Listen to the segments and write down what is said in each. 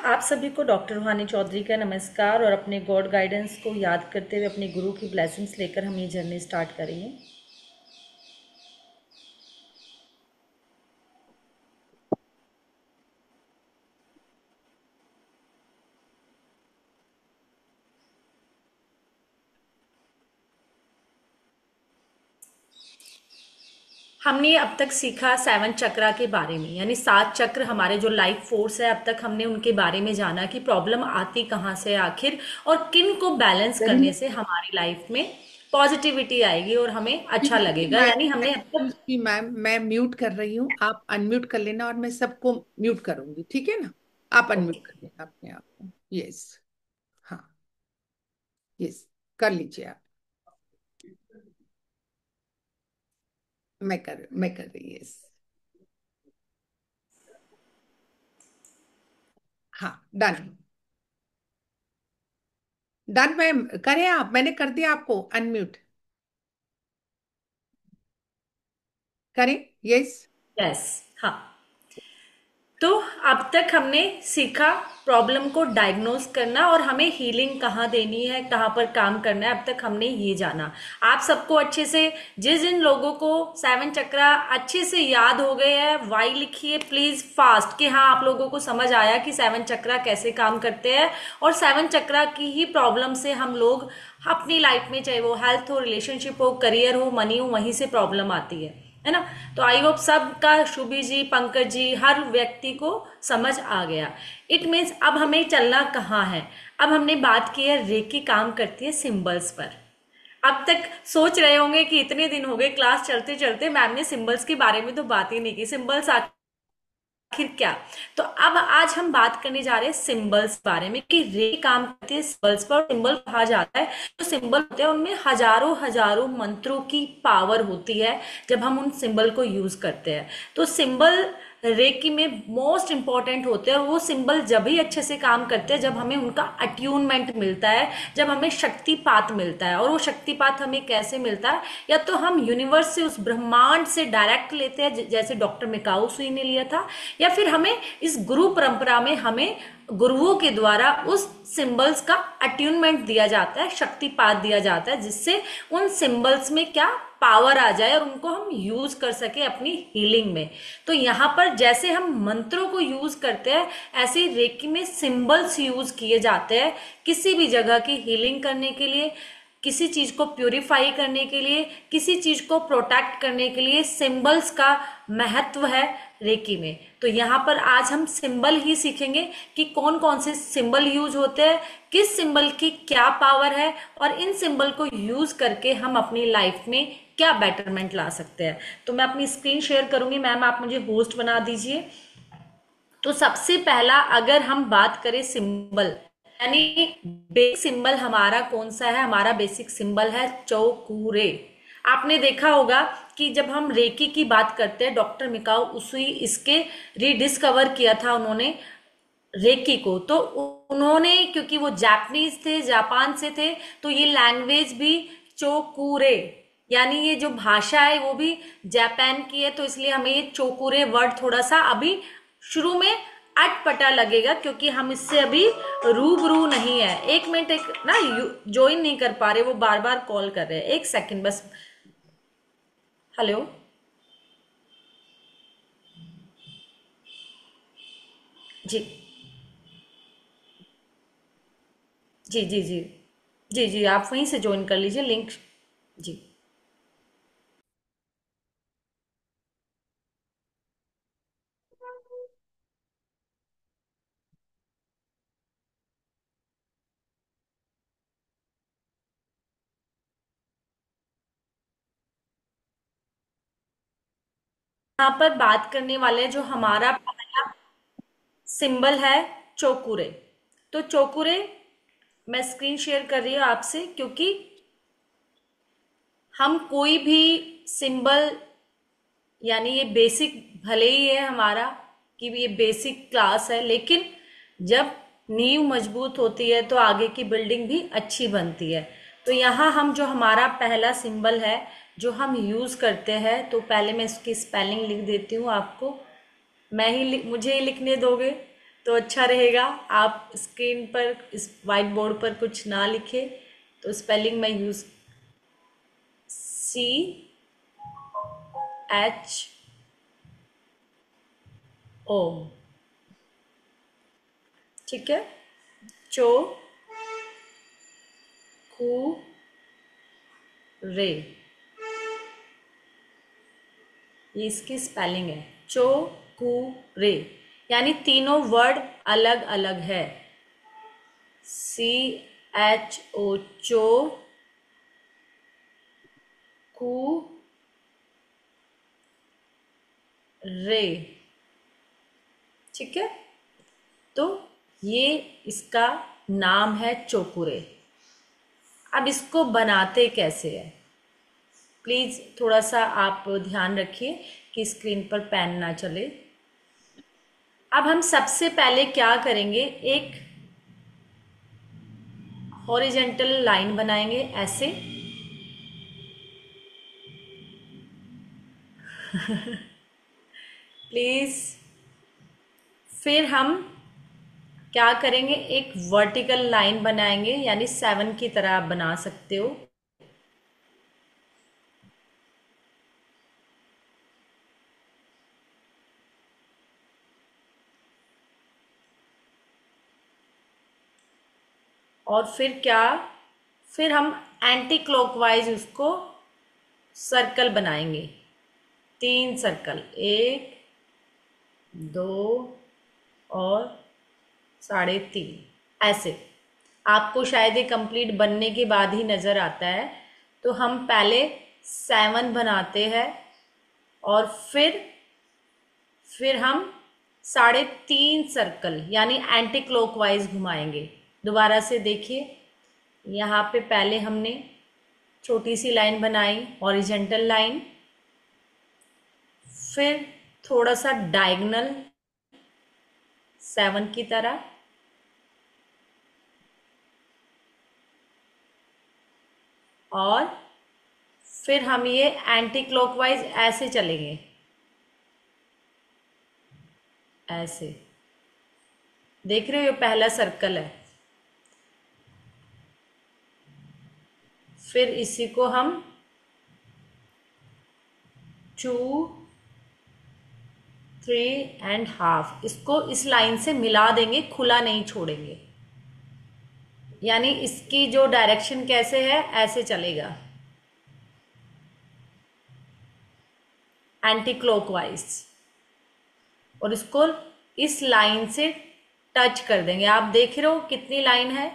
आप सभी को डॉक्टर रूहानी चौधरी का नमस्कार और अपने गॉड गाइडेंस को याद करते हुए अपने गुरु की ब्लेसिंग्स लेकर हम ये जर्नी स्टार्ट करेंगे। हमने अब तक सीखा 7 चक्रा के बारे में, यानी 7 चक्र हमारे जो लाइफ फोर्स है। अब तक हमने उनके बारे में जाना कि प्रॉब्लम आती कहाँ से आखिर, और किन को बैलेंस करने करीम से हमारी लाइफ में पॉजिटिविटी आएगी और हमें अच्छा लगेगा। मैं यानी हमने अब तक एक्सक्यूज मी मैम, मैं म्यूट कर रही हूँ, आप अनम्यूट कर लेना और मैं सबको म्यूट करूंगी, ठीक है ना? आप ओके। अनम्यूट कर लेना अपने आप को। यस। हाँ। यस। कर लीजिए आप। मैं कर रही। यस। हाँ, डन। डन मैम, करें आप, मैंने कर दिया आपको अनम्यूट। करें। यस। यस। हाँ, तो अब तक हमने सीखा प्रॉब्लम को डायग्नोज करना और हमें हीलिंग कहाँ देनी है, कहाँ पर काम करना है। अब तक हमने ये जाना। आप सबको अच्छे से, जिन जिन लोगों को 7 चक्रा अच्छे से याद हो गए हैं, वाई लिखिए प्लीज फास्ट कि हाँ आप लोगों को समझ आया कि 7 चक्रा कैसे काम करते हैं। और 7 चक्रा की ही प्रॉब्लम से हम लोग अपनी लाइफ में, चाहे वो हेल्थ हो, रिलेशनशिप हो, करियर हो, मनी हो, वहीं से प्रॉब्लम आती है ना। तो आई होप सबका, शुभी जी, पंकज जी, हर व्यक्ति को समझ आ गया। इट मीन्स अब हमें चलना कहाँ है। अब हमने बात की है रेकी काम करती है सिंबल्स पर। अब तक सोच रहे होंगे कि इतने दिन हो गए क्लास चलते चलते, मैम ने सिंबल्स के बारे में तो बात ही नहीं की। सिंबल्स आखिर क्या। तो अब आज हम बात करने जा रहे हैं सिंबल्स बारे में कि रे काम करती है सिंबल्स पर। सिंबल कहा जाता है, जो सिंबल होते हैं उनमें हजारों हजारों मंत्रों की पावर होती है जब हम उन सिंबल को यूज करते हैं। तो सिंबल रेकी में मोस्ट इंपॉर्टेंट होते हैं, और वो सिंबल जब ही अच्छे से काम करते हैं जब हमें उनका अट्यूनमेंट मिलता है, जब हमें शक्तिपात मिलता है। और वो शक्तिपात हमें कैसे मिलता है, या तो हम यूनिवर्स से, उस ब्रह्मांड से डायरेक्ट लेते हैं जैसे डॉक्टर मिकाऊ सुई ने लिया था, या फिर हमें इस गुरु परंपरा में हमें गुरुओं के द्वारा उस सिंबल्स का अट्यूनमेंट दिया जाता है, शक्तिपात दिया जाता है, जिससे उन सिंबल्स में क्या पावर आ जाए और उनको हम यूज कर सके अपनी हीलिंग में। तो यहाँ पर जैसे हम मंत्रों को यूज करते हैं, ऐसे ही रेकी में सिंबल्स यूज किए जाते हैं किसी भी जगह की हीलिंग करने के लिए, किसी चीज को प्यूरिफाई करने के लिए, किसी चीज को प्रोटेक्ट करने के लिए सिंबल्स का महत्व है रेकी में। तो यहाँ पर आज हम सिंबल ही सीखेंगे कि कौन कौन से सिंबल यूज होते हैं, किस सिंबल की क्या पावर है, और इन सिंबल को यूज करके हम अपनी लाइफ में क्या बेटरमेंट ला सकते हैं। तो मैं अपनी स्क्रीन शेयर करूंगी। मैम आप मुझे होस्ट बना दीजिए। तो सबसे पहला अगर हम बात करें सिंबल, यानी बेसिक सिंबल हमारा कौन सा है, हमारा बेसिक सिंबल है चौकुरे। आपने देखा होगा कि जब हम रेकी की बात करते हैं, डॉक्टर मिकाओ उसुई इसके रीडिस्कवर किया था उन्होंने रेकी को। तो उन्होंने, क्योंकि वो जापानीज थे, जापान से थे, तो ये लैंग्वेज भी चोकुरे, यानी ये जो भाषा है वो भी जापान की है। तो इसलिए हमें ये चोकुरे वर्ड थोड़ा सा अभी शुरू में अटपटा लगेगा, क्योंकि हम इससे अभी रूबरू नहीं है। एक मिनट, एक ना ज्वाइन नहीं कर पा रहे, वो बार बार कॉल कर रहे हैं। एक सेकंड बस। हेलो। जी जी जी जी। जी जी, आप वहीं से ज्वाइन कर लीजिए लिंक। जी। यहाँ पर बात करने वाले जो हमारा पहला सिंबल है चोकुरे। तो चोकुरे मैं स्क्रीन शेयर कर रही हूँ आपसे, क्योंकि हम कोई भी सिंबल, यानी ये बेसिक भले ही है हमारा कि ये बेसिक क्लास है, लेकिन जब नींव मजबूत होती है तो आगे की बिल्डिंग भी अच्छी बनती है। तो यहाँ हम जो हमारा पहला सिंबल है जो हम यूज करते हैं, तो पहले मैं इसकी स्पेलिंग लिख देती हूँ आपको। मुझे ही लिखने दोगे? तो अच्छा रहेगा। आप स्क्रीन पर इस वाइट बोर्ड पर कुछ ना लिखे, तो स्पेलिंग मैं यूज CHO। ठीक है, चो कू रे, ये इसकी स्पेलिंग है, चो कू रे। यानी तीनों वर्ड अलग अलग है। CHO चो, कू रे। ठीक है, तो ये इसका नाम है चोकुरे। अब इसको बनाते कैसे है, प्लीज थोड़ा सा आप ध्यान रखिए कि स्क्रीन पर पेन ना चले। अब हम सबसे पहले क्या करेंगे, एक हॉरिजेंटल लाइन बनाएंगे ऐसे। प्लीज, फिर हम क्या करेंगे, एक वर्टिकल लाइन बनाएंगे, यानी 7 की तरह आप बना सकते हो। और फिर क्या, फिर हम एंटी क्लॉकवाइज उसको सर्कल बनाएंगे, 3 सर्कल, 1 2 और 3.5 ऐसे। आपको शायद ये कंप्लीट बनने के बाद ही नजर आता है। तो हम पहले 7 बनाते हैं और फिर हम 3.5 सर्कल यानी एंटी क्लॉकवाइज घुमाएंगे। दोबारा से देखिए, यहाँ पे पहले हमने छोटी सी लाइन बनाई, हॉरिजेंटल लाइन, फिर थोड़ा सा डायगोनल 7 की तरह, और फिर हम ये एंटी क्लॉकवाइज ऐसे चलेंगे, ऐसे। देख रहे हो, ये पहला सर्कल है। फिर इसी को हम 2 3.5 इसको इस लाइन से मिला देंगे, खुला नहीं छोड़ेंगे। यानी इसकी जो डायरेक्शन कैसे है, ऐसे चलेगा, एंटी क्लॉकवाइज। और इसको इस लाइन से टच कर देंगे। आप देख रहे हो कितनी लाइन है,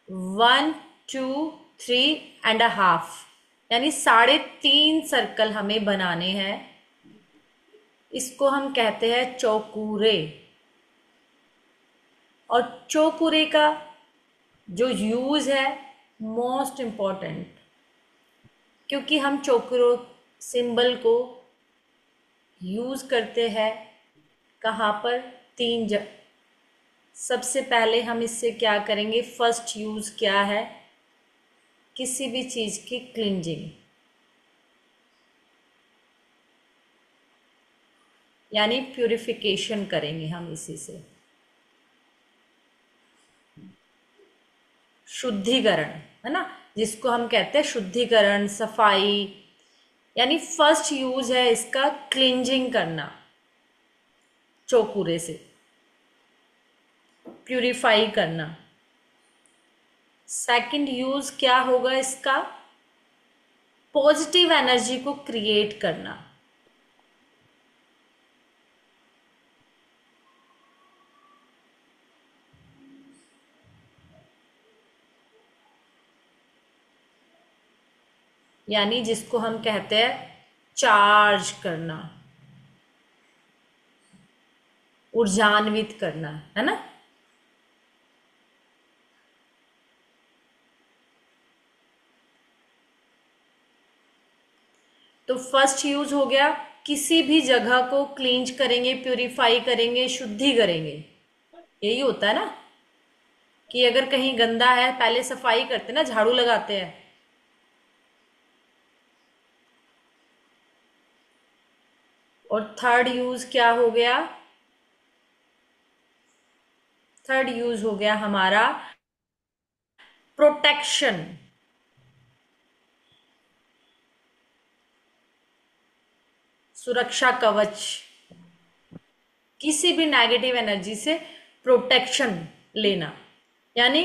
1 2 3.5, यानी 3.5 सर्कल हमें बनाने हैं। इसको हम कहते हैं चौकुरे। और चौकुरे का जो यूज है, मोस्ट इम्पॉर्टेंट, क्योंकि हम चौकुरो सिंबल को यूज करते हैं कहाँ पर, 3 सबसे पहले हम इससे क्या करेंगे, फर्स्ट यूज क्या है, किसी भी चीज की क्लिंजिंग, यानी प्यूरिफिकेशन करेंगे हम इसी से, शुद्धिकरण, है ना, जिसको हम कहते हैं शुद्धिकरण, सफाई। यानी फर्स्ट यूज है इसका क्लिंजिंग करना, चौकुरे से प्यूरिफाई करना। सेकंड यूज क्या होगा इसका, पॉजिटिव एनर्जी को क्रिएट करना। यानी जिसको हम कहते हैं चार्ज करना, ऊर्जान्वित करना, है ना। तो फर्स्ट यूज हो गया, किसी भी जगह को क्लींज करेंगे, प्यूरिफाई करेंगे, शुद्धि करेंगे। यही होता है ना, कि अगर कहीं गंदा है पहले सफाई करते ना, झाड़ू लगाते हैं। और थर्ड यूज क्या हो गया, थर्ड यूज हो गया हमारा प्रोटेक्शन। सुरक्षा कवच, किसी भी नेगेटिव एनर्जी से प्रोटेक्शन लेना, यानी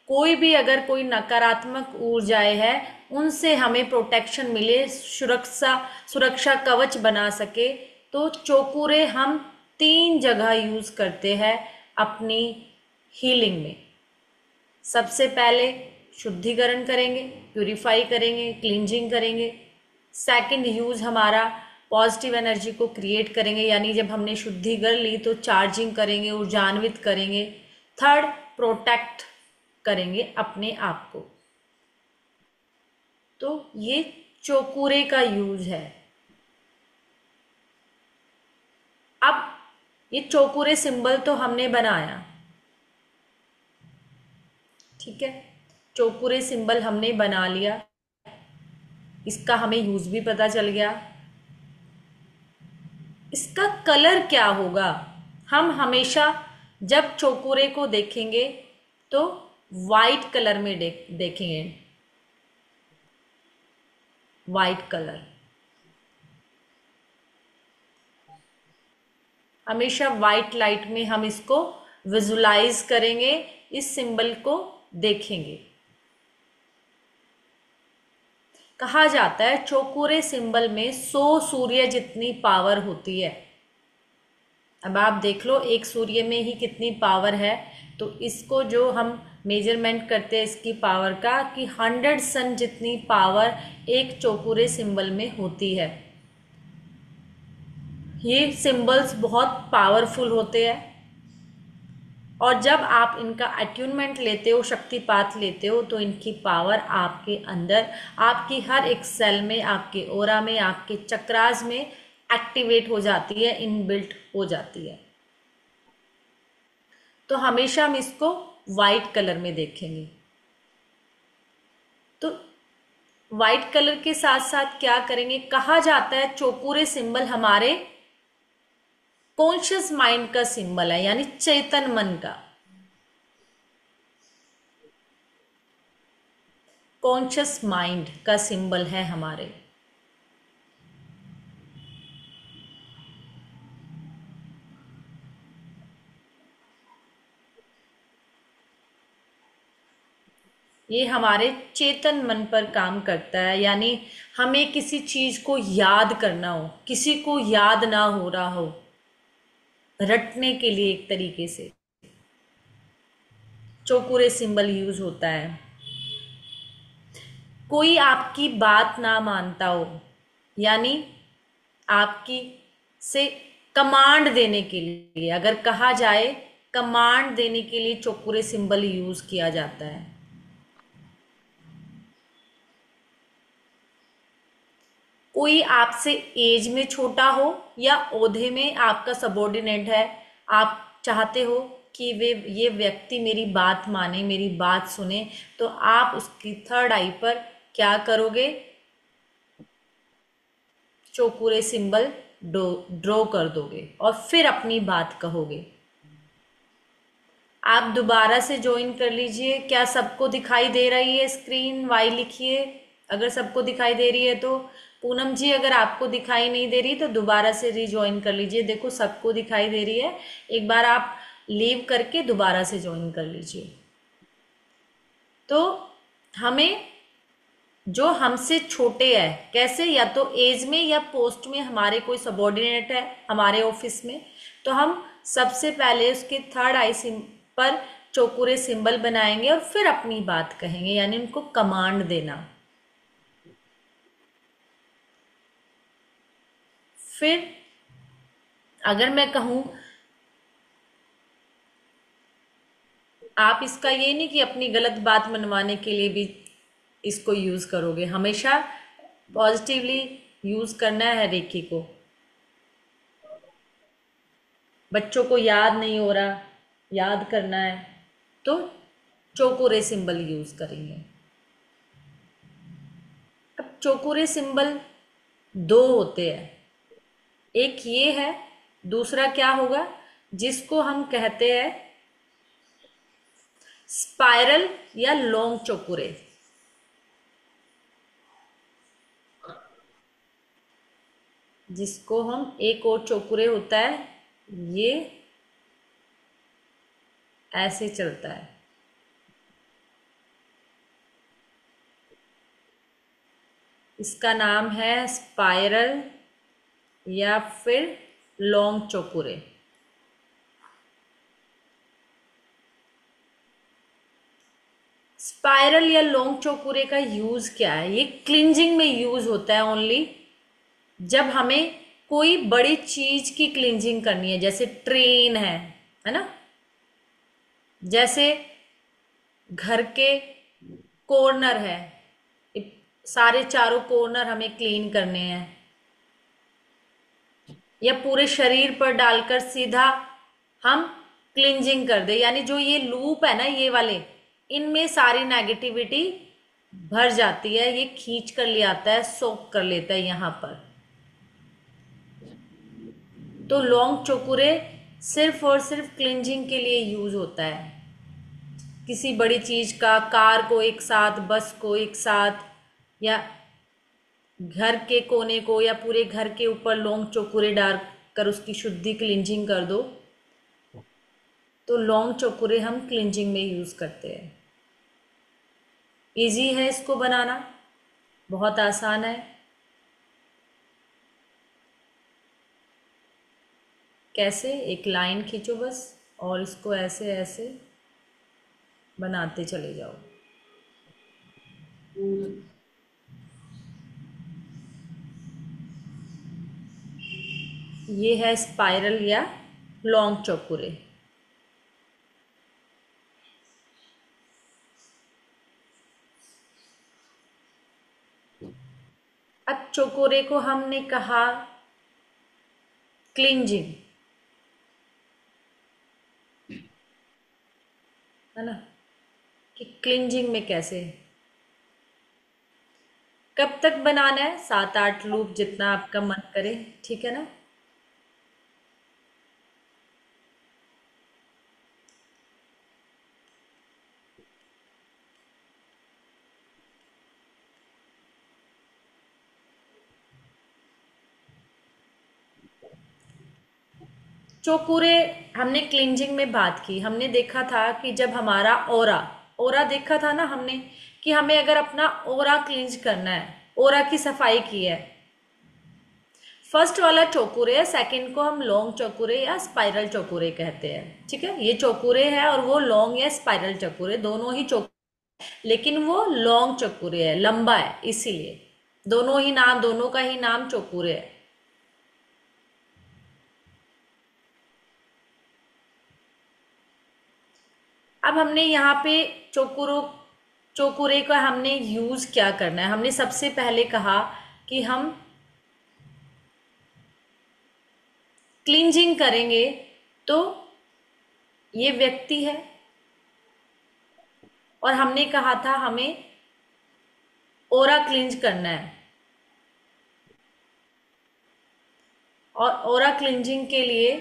कोई भी अगर कोई नकारात्मक ऊर्जाएं है उनसे हमें प्रोटेक्शन मिले, सुरक्षा सुरक्षा कवच बना सके। तो चोकुरे हम 3 जगह यूज करते हैं अपनी हीलिंग में। सबसे पहले शुद्धिकरण करेंगे, प्यूरिफाई करेंगे, क्लींजिंग करेंगे। सेकंड यूज हमारा पॉजिटिव एनर्जी को क्रिएट करेंगे, यानी जब हमने शुद्धि कर ली तो चार्जिंग करेंगे, ऊर्जान्वित करेंगे। थर्ड, प्रोटेक्ट करेंगे अपने आप को। तो ये चोकुरे का यूज है। अब ये चोकुरे सिंबल तो हमने बनाया, ठीक है, चोकुरे सिंबल हमने बना लिया, इसका हमें यूज भी पता चल गया। इसका कलर क्या होगा? हम हमेशा जब चोकुरे को देखेंगे तो वाइट कलर में देखेंगे, वाइट कलर। हमेशा वाइट लाइट में हम इसको विजुलाइज करेंगे, इस सिंबल को देखेंगे। कहा जाता है चौकोरे सिंबल में 100 सूर्य जितनी पावर होती है। अब आप देख लो एक सूर्य में ही कितनी पावर है, तो इसको जो हम मेजरमेंट करते हैं इसकी पावर का, कि 100 सन जितनी पावर एक चौकोरे सिंबल में होती है। ये सिंबल्स बहुत पावरफुल होते हैं, और जब आप इनका अट्यूनमेंट लेते हो, शक्तिपात लेते हो, तो इनकी पावर आपके अंदर, आपकी हर एक सेल में, आपके ओरा में, आपके चक्रास में एक्टिवेट हो जाती है, इनबिल्ट हो जाती है। तो हमेशा हम इसको वाइट कलर में देखेंगे। तो वाइट कलर के साथ साथ क्या करेंगे, कहा जाता है चौकोरे सिंबल हमारे कॉन्शियस माइंड का सिंबल है, यानी चेतन मन का। कॉन्शियस माइंड का सिंबल है हमारे। ये हमारे चेतन मन पर काम करता है, यानी हमें किसी चीज को याद करना हो, किसी को याद ना हो रहा हो, रटने के लिए एक तरीके से चौकोरे सिंबल यूज होता है। कोई आपकी बात ना मानता हो, यानी आपकी से कमांड देने के लिए, अगर कहा जाए कमांड देने के लिए चौकोरे सिंबल यूज किया जाता है। कोई आपसे एज में छोटा हो या ओहदे में आपका सबॉर्डिनेट है, आप चाहते हो कि ये व्यक्ति मेरी बात माने, मेरी बात सुने, तो आप उसकी थर्ड आई पर क्या करोगे, चौकोरे सिंबल ड्रॉ कर दोगे और फिर अपनी बात कहोगे। आप दोबारा से ज्वाइन कर लीजिए। क्या सबको दिखाई दे रही है स्क्रीन? वाई लिखिए अगर सबको दिखाई दे रही है तो। पूनम जी अगर आपको दिखाई नहीं दे रही तो दोबारा से रिज्वाइन कर लीजिए। देखो सबको दिखाई दे रही है, एक बार आप लीव करके दोबारा से ज्वाइन कर लीजिए। तो हमें जो हमसे छोटे है, कैसे, या तो एज में या पोस्ट में हमारे कोई सबॉर्डिनेट है हमारे ऑफिस में, तो हम सबसे पहले उसके थर्ड आई पर चौकोरे सिंबल बनाएंगे और फिर अपनी बात कहेंगे, यानी उनको कमांड देना। फिर अगर मैं कहूं, आप इसका ये नहीं कि अपनी गलत बात मनवाने के लिए भी इसको यूज करोगे, हमेशा पॉजिटिवली यूज करना है रेकी को। बच्चों को याद नहीं हो रहा, याद करना है, तो चौकोरे सिंबल यूज करेंगे। अब चौकोरे सिंबल 2 होते हैं, एक ये है, दूसरा क्या होगा जिसको हम कहते हैं स्पाइरल या लॉन्ग चौकुरे? जिसको हम एक और चौकुरे होता है, ये ऐसे चलता है। इसका नाम है स्पाइरल या फिर लॉन्ग चौकुरे। स्पाइरल या लॉन्ग चौकुरे का यूज क्या है? ये क्लिंजिंग में यूज होता है ओनली जब हमें कोई बड़ी चीज की क्लिंजिंग करनी है, जैसे ट्रेन है ना, जैसे घर के कॉर्नर है, सारे चारों कॉर्नर हमें क्लीन करने हैं, या पूरे शरीर पर डालकर सीधा हम क्लिंजिंग कर दे, यानी जो ये लूप है ना, ये वाले, इनमें सारी नेगेटिविटी भर जाती है, ये खींच कर ले आता है, सोक कर लेता है यहाँ पर। तो लॉन्ग चौकुरे सिर्फ और सिर्फ क्लिंजिंग के लिए यूज होता है। किसी बड़ी चीज का, कार को एक साथ, बस को एक साथ, या घर के कोने को, या पूरे घर के ऊपर लॉन्ग चौकुरे डाल कर उसकी शुद्धि क्लिंजिंग कर दो, तो लॉन्ग चौकुरे हम क्लिंजिंग में यूज करते हैं। इजी है इसको बनाना, बहुत आसान है। कैसे? एक लाइन खींचो बस, और इसको ऐसे ऐसे बनाते चले जाओ। ये है स्पाइरल या लॉन्ग चौकुरे। अब चौकुरे को हमने कहा क्लिंजिंग, है ना, कि क्लिंजिंग में कैसे, कब तक बनाना है? 7-8 लूप, जितना आपका मन करे, ठीक है ना। चौकुरे हमने क्लिंजिंग में बात की, हमने देखा था कि जब हमारा ओरा ओरा देखा था ना हमने, कि हमें अगर अपना ओरा क्लिंज करना है, ओरा की सफाई की है, फर्स्ट वाला चौकुरे है, सेकंड को हम लॉन्ग चौकुरे या स्पाइरल चौकुरे कहते हैं, ठीक है। ये चौकुरे है और वो लॉन्ग या स्पाइरल चौकुरे दोनों ही चौकुरे, लेकिन वो लॉन्ग चौकुरे है, लंबा है, इसीलिए दोनों ही नाम, दोनों का ही नाम चौकुरे है। अब हमने यहाँ पे चौकुरों चौकुरे का हमने यूज क्या करना है? हमने सबसे पहले कहा कि हम क्लींजिंग करेंगे, तो ये व्यक्ति है, और हमने कहा था हमें ओरा क्लींज करना है, और ओरा क्लींजिंग के लिए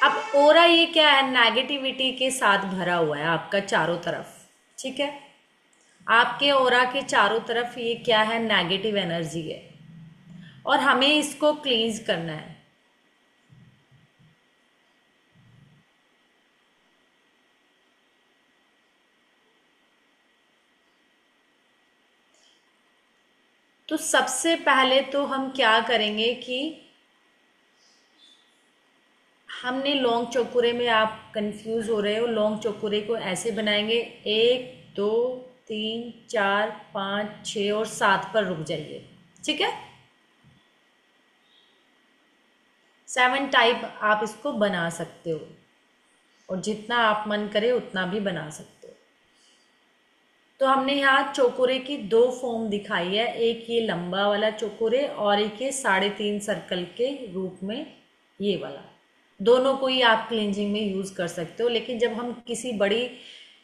अब ओरा ये क्या है? नेगेटिविटी के साथ भरा हुआ है आपका चारों तरफ, ठीक है। आपके ओरा के चारों तरफ ये क्या है? नेगेटिव एनर्जी है, और हमें इसको क्लींज करना है। तो सबसे पहले तो हम क्या करेंगे कि हमने लॉन्ग चौकुरे में, आप कंफ्यूज हो रहे हो, लॉन्ग चौकुरे को ऐसे बनाएंगे, 1 2 3 4 5 6 और 7 पर रुक जाइए, ठीक है। 7 टाइप आप इसको बना सकते हो, और जितना आप मन करे उतना भी बना सकते हो। तो हमने यहाँ चौकुरे की दो फॉर्म दिखाई है, एक ये लंबा वाला चौकुरे और एक ये 3.5 सर्कल के रूप में ये वाला। दोनों को ही आप क्लींजिंग में यूज कर सकते हो, लेकिन जब हम किसी बड़ी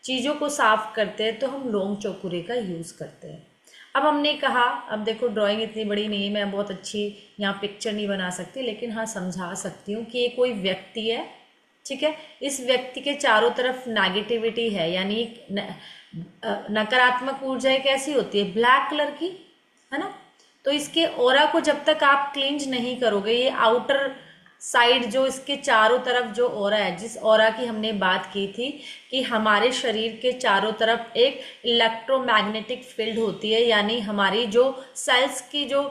चीज़ों को साफ करते हैं तो हम लॉन्ग चौकुरे का यूज करते हैं। अब हमने कहा, अब देखो ड्राइंग इतनी बड़ी नहीं है, मैं बहुत अच्छी यहाँ पिक्चर नहीं बना सकती, लेकिन हाँ समझा सकती हूँ कि ये कोई व्यक्ति है, ठीक है। इस व्यक्ति के चारों तरफ नेगेटिविटी है, यानी नकारात्मक ऊर्जा कैसी होती है, ब्लैक कलर की, है ना। तो इसके ऑरा को जब तक आप क्लींज नहीं करोगे, ये आउटर साइड जो इसके चारों तरफ जो ऑरा है, जिस ऑरा की हमने बात की थी कि हमारे शरीर के चारों तरफ एक इलेक्ट्रोमैग्नेटिक फील्ड होती है, यानी हमारी जो सेल्स की जो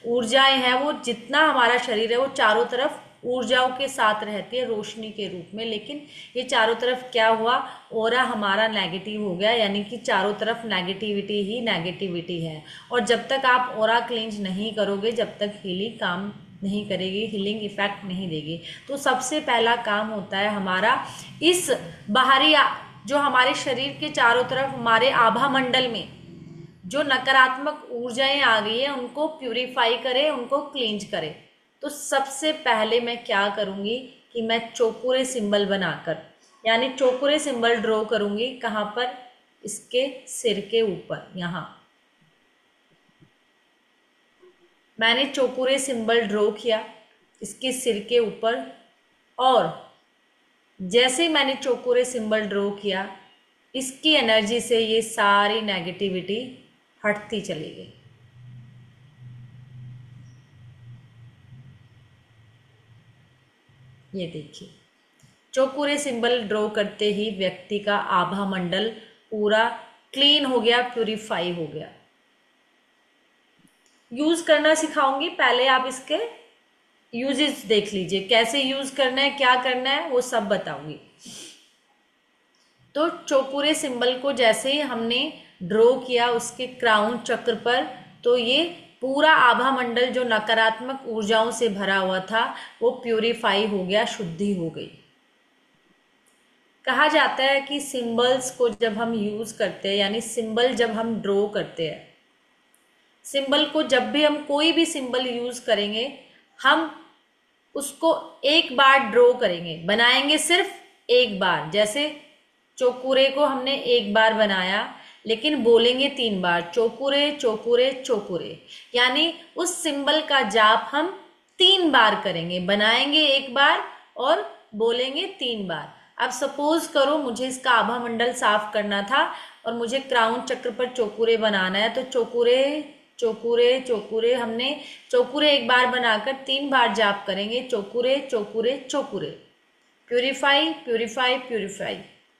ऊर्जाएं हैं, वो जितना हमारा शरीर है वो चारों तरफ ऊर्जाओं के साथ रहती है रोशनी के रूप में। लेकिन ये चारों तरफ क्या हुआ, ऑरा हमारा नेगेटिव हो गया, यानी कि चारों तरफ नेगेटिविटी ही नेगेटिविटी है। और जब तक आप ऑरा क्लींज नहीं करोगे, जब तक हीलिंग काम नहीं करेगी, हीलिंग इफेक्ट नहीं देगी। तो सबसे पहला काम होता है हमारा इस बाहरी जो हमारे शरीर के चारों तरफ हमारे आभा मंडल में जो नकारात्मक ऊर्जाएं आ गई है, उनको प्यूरिफाई करे, उनको क्लींज करे। तो सबसे पहले मैं क्या करूंगी कि मैं चौकोरे सिंबल बनाकर, यानी चौकोरे सिंबल ड्रॉ करूंगी। कहाँ पर, इसके सिर के ऊपर, यहाँ मैंने चौकोरे सिंबल ड्रॉ किया इसके सिर के ऊपर। और जैसे ही मैंने चौकोरे सिंबल ड्रॉ किया, इसकी एनर्जी से ये सारी नेगेटिविटी हटती चली गई। ये देखिए, चौकोरे सिंबल ड्रॉ करते ही व्यक्ति का आभा मंडल पूरा क्लीन हो गया, प्यूरिफाई हो गया। यूज करना सिखाऊंगी, पहले आप इसके यूजेस देख लीजिए, कैसे यूज करना है, क्या करना है, वो सब बताऊंगी। तो चौकोरे सिंबल को जैसे ही हमने ड्रॉ किया उसके क्राउन चक्र पर, तो ये पूरा आभा मंडल जो नकारात्मक ऊर्जाओं से भरा हुआ था वो प्यूरिफाई हो गया, शुद्धि हो गई। कहा जाता है कि सिंबल्स को जब हम यूज करते हैं, यानी सिंबल जब हम ड्रॉ करते हैं, सिंबल को जब भी हम कोई भी सिंबल यूज करेंगे, हम उसको एक बार ड्रॉ करेंगे, बनाएंगे सिर्फ एक बार। जैसे चौकुरे को हमने एक बार बनाया, लेकिन बोलेंगे 3 बार, चौकुरे चौकुरे चौकुरे, यानी उस सिंबल का जाप हम 3 बार करेंगे, बनाएंगे एक बार और बोलेंगे 3 बार। अब सपोज करो मुझे इसका आभा मंडल साफ करना था और मुझे क्राउन चक्र पर चौकुरे बनाना है, तो चौकुरे चौकुरे चौकुरे, हमने चौकुरे एक बार बनाकर 3 बार जाप करेंगे, चौकुरे चौकुरे चौकुरे। प्यूरिफाई प्यूरिफाई प्यूरिफाई,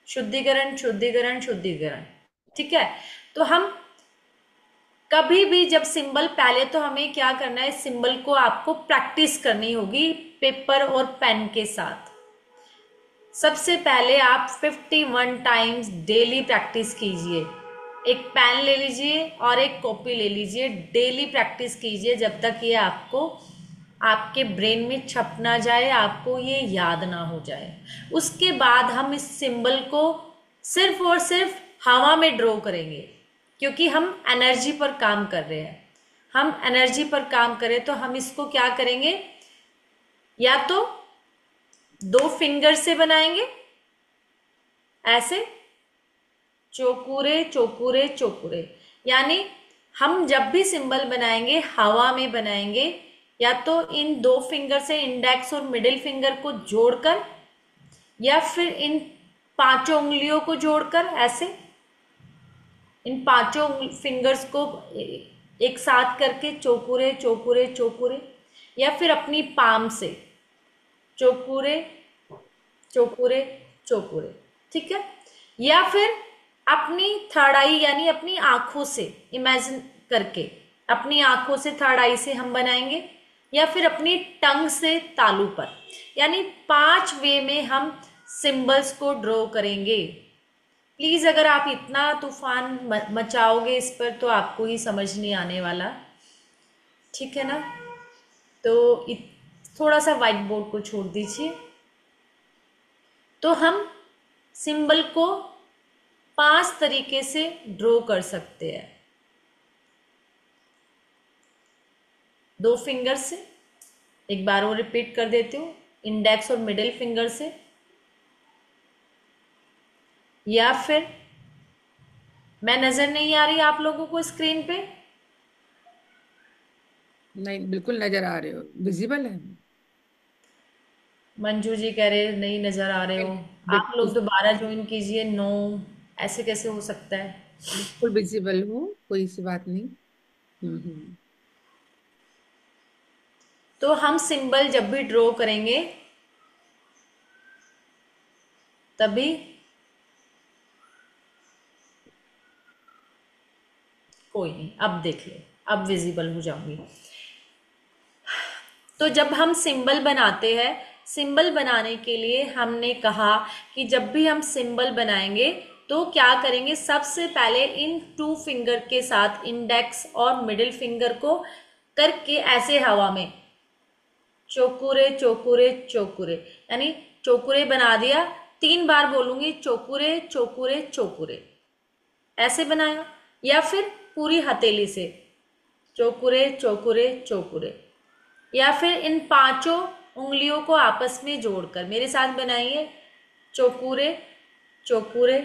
शुद्धिकरण शुद्धिकरण शुद्धिकरण, ठीक है। तो हम कभी भी जब सिंबल, पहले तो हमें क्या करना है, सिंबल को आपको प्रैक्टिस करनी होगी पेपर और पेन के साथ। सबसे पहले आप 51 टाइम्स डेली प्रैक्टिस कीजिए। एक पेन ले लीजिए और एक कॉपी ले लीजिए, डेली प्रैक्टिस कीजिए जब तक ये आपको आपके ब्रेन में छप ना जाए, आपको ये याद ना हो जाए। उसके बाद हम इस सिंबल को सिर्फ और सिर्फ हवा में ड्रॉ करेंगे, क्योंकि हम एनर्जी पर काम कर रहे हैं। हम एनर्जी पर काम करें तो हम इसको क्या करेंगे, या तो 2 फिंगर से बनाएंगे ऐसे, चौकुरे चौकुरे चौकुरे, यानी हम जब भी सिंबल बनाएंगे हवा में बनाएंगे, या तो इन 2 फिंगर से इंडेक्स और मिडिल फिंगर को जोड़कर, या फिर इन 5 उंगलियों को जोड़कर ऐसे, इन 5 फिंगर्स को एक साथ करके चौकुरे चौकुरे चौकुरे, या फिर अपनी पाम से चौकुरे चौकुरे चौकुरे, ठीक है। या फिर अपनी थर्ड आई, यानी अपनी आंखों से इमेजिन करके, अपनी आंखों से थर्ड आई से हम बनाएंगे, या फिर अपनी टंग से तालू पर, यानी 5 वे में हम सिंबल्स को ड्रॉ करेंगे। प्लीज अगर आप इतना तूफान मचाओगे इस पर तो आपको ही समझ नहीं आने वाला, ठीक है ना। तो थोड़ा सा व्हाइट बोर्ड को छोड़ दीजिए। तो हम सिंबल को 5 तरीके से ड्रॉ कर सकते हैं। 2 फिंगर से, एक बार वो रिपीट कर देती हूँ, इंडेक्स और मिडिल फिंगर से, या फिर मैं नजर नहीं आ रही आप लोगों को स्क्रीन पे, नहीं, बिल्कुल नजर आ रहे हो, विजिबल है। मंजू जी कह रहे नहीं नजर आ रहे हो। आप बिल्कुल। लोग दोबारा ज्वाइन कीजिए। नो, ऐसे कैसे हो सकता है? बिल्कुल विजिबल हो, कोई सी बात नहीं। हम्म। तो हम सिंबल जब भी ड्रॉ करेंगे तभी, कोई नहीं, अब देख ले, अब विजिबल हो जाऊंगी। तो जब हम सिंबल बनाते हैं, सिंबल बनाने के लिए हमने कहा कि जब भी हम सिंबल बनाएंगे तो क्या करेंगे, सबसे पहले इन टू फिंगर के साथ इंडेक्स और मिडिल फिंगर को करके ऐसे हवा में चोकुरे चोकुरे चोकुरे, यानी चोकुरे बना दिया। 3 बार बोलूंगी, चोकुरे चोकुरे चोकुरे, ऐसे बनाया। या फिर पूरी हथेली से चोकुरे चोकुरे चोकुरे, या फिर इन पांचों उंगलियों को आपस में जोड़कर मेरे साथ बनाइए, चोकुरे चोकुरे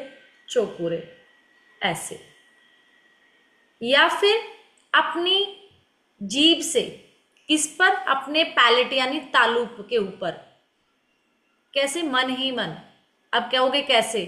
चोकुरे, ऐसे। या फिर अपनी जीभ से किस पर, अपने पैलेट यानी तालू के ऊपर, कैसे, मन ही मन। अब कहोगे कैसे?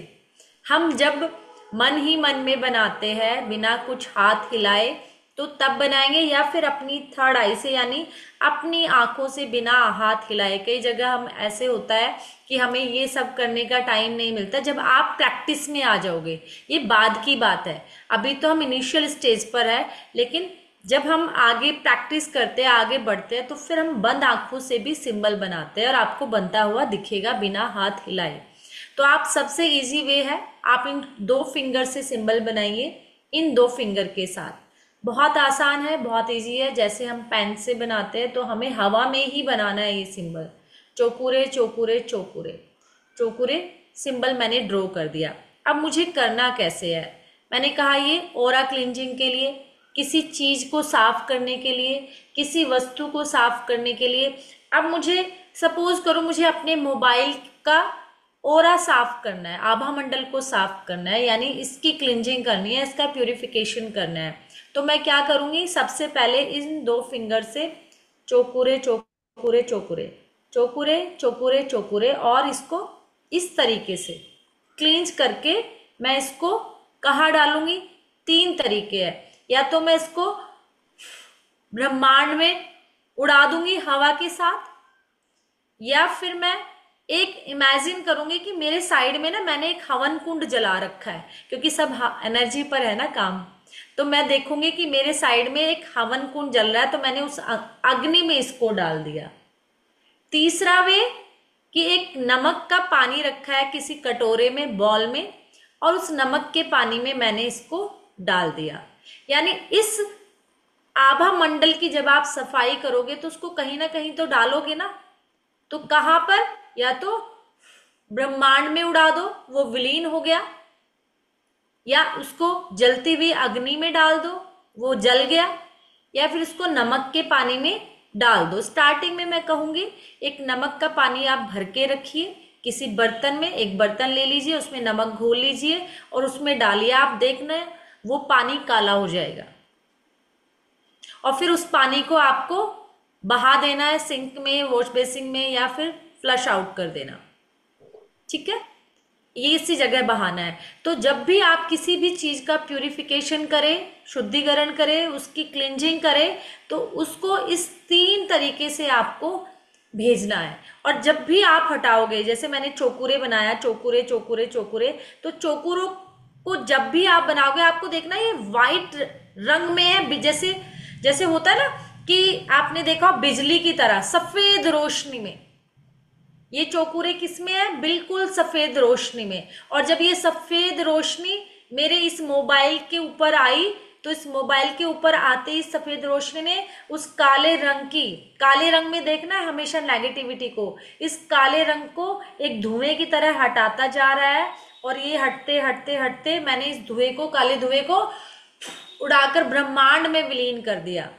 हम जब मन ही मन में बनाते हैं बिना कुछ हाथ हिलाए तो तब बनाएंगे, या फिर अपनी थर्ड आई से यानी अपनी आंखों से बिना हाथ हिलाए। कई जगह हम ऐसे होता है कि हमें ये सब करने का टाइम नहीं मिलता। जब आप प्रैक्टिस में आ जाओगे, ये बाद की बात है, अभी तो हम इनिशियल स्टेज पर है, लेकिन जब हम आगे प्रैक्टिस करते हैं, आगे बढ़ते हैं, तो फिर हम बंद आंखों से भी सिंबल बनाते हैं और आपको बनता हुआ दिखेगा बिना हाथ हिलाए। तो आप सबसे इजी वे है, आप इन 2 फिंगर से सिंबल बनाइए, इन 2 फिंगर के साथ। बहुत आसान है, बहुत इजी है। जैसे हम पेन से बनाते हैं तो हमें हवा में ही बनाना है ये सिंबल, चोकुरे चोकुरे चोकुरे चोकुरे। सिंबल मैंने ड्रॉ कर दिया। अब मुझे करना कैसे है? मैंने कहा ये ओरा क्लिंजिंग के लिए, किसी चीज को साफ करने के लिए, किसी वस्तु को साफ करने के लिए। अब मुझे सपोज करो मुझे अपने मोबाइल का ओरा साफ करना है, आभा मंडल को साफ करना है, यानी इसकी क्लिंजिंग करनी है, इसका प्यूरिफिकेशन करना है। तो मैं क्या करूंगी, सबसे पहले इन 2 फिंगर से चोकुरे चोकुरे चोकुरे चोकुरे चोकुरे चोकुरे, और इसको इस तरीके से क्लींज करके मैं इसको कहाँ डालूंगी? 3 तरीके हैं। या तो मैं इसको ब्रह्मांड में उड़ा दूंगी हवा के साथ, या फिर मैं एक इमेजिन करूंगी कि मेरे साइड में ना मैंने एक हवन कुंड जला रखा है, क्योंकि सब एनर्जी पर है ना काम। तो मैं देखूंगी कि मेरे साइड में एक हवन कुंड जल रहा है, तो मैंने उस अग्नि में इसको डाल दिया। तीसरा वे, कि एक नमक का पानी रखा है किसी कटोरे में, बॉल में, और उस नमक के पानी में मैंने इसको डाल दिया। यानी इस आभा मंडल की जब आप सफाई करोगे तो उसको कहीं ना कहीं तो डालोगे ना। तो कहां पर? या तो ब्रह्मांड में उड़ा दो, वो विलीन हो गया, या उसको जलती हुई अग्नि में डाल दो, वो जल गया, या फिर उसको नमक के पानी में डाल दो। स्टार्टिंग में मैं कहूंगी एक नमक का पानी आप भर के रखिए किसी बर्तन में, एक बर्तन ले लीजिए, उसमें नमक घोल लीजिए और उसमें डालिए। आप देखना वो पानी काला हो जाएगा, और फिर उस पानी को आपको बहा देना है सिंक में, वॉश बेसिन में, या फिर फ्लश आउट कर देना। ठीक है, ये इसी जगह बहाना है। तो जब भी आप किसी भी चीज का प्यूरिफिकेशन करें, शुद्धिकरण करें, उसकी क्लिंजिंग करें, तो उसको इस 3 तरीके से आपको भेजना है। और जब भी आप हटाओगे, जैसे मैंने चोकुरे बनाया, चोकुरे चोकुरे चोकुरे, तो चोकुरों को जब भी आप बनाओगे आपको देखना ये वाइट रंग में है, जैसे जैसे होता है ना कि आपने देखा बिजली की तरह सफेद रोशनी में। ये चौकुरे किस में है? बिल्कुल सफेद रोशनी में। और जब ये सफेद रोशनी मेरे इस मोबाइल के ऊपर आई, तो इस मोबाइल के ऊपर आते ही सफेद रोशनी ने उस काले रंग की, काले रंग में देखना है हमेशा नेगेटिविटी को, इस काले रंग को एक धुएं की तरह हटाता जा रहा है। और ये हटते हटते हटते मैंने इस धुएं को, काले धुएं को उड़ाकर ब्रह्मांड में विलीन कर दिया।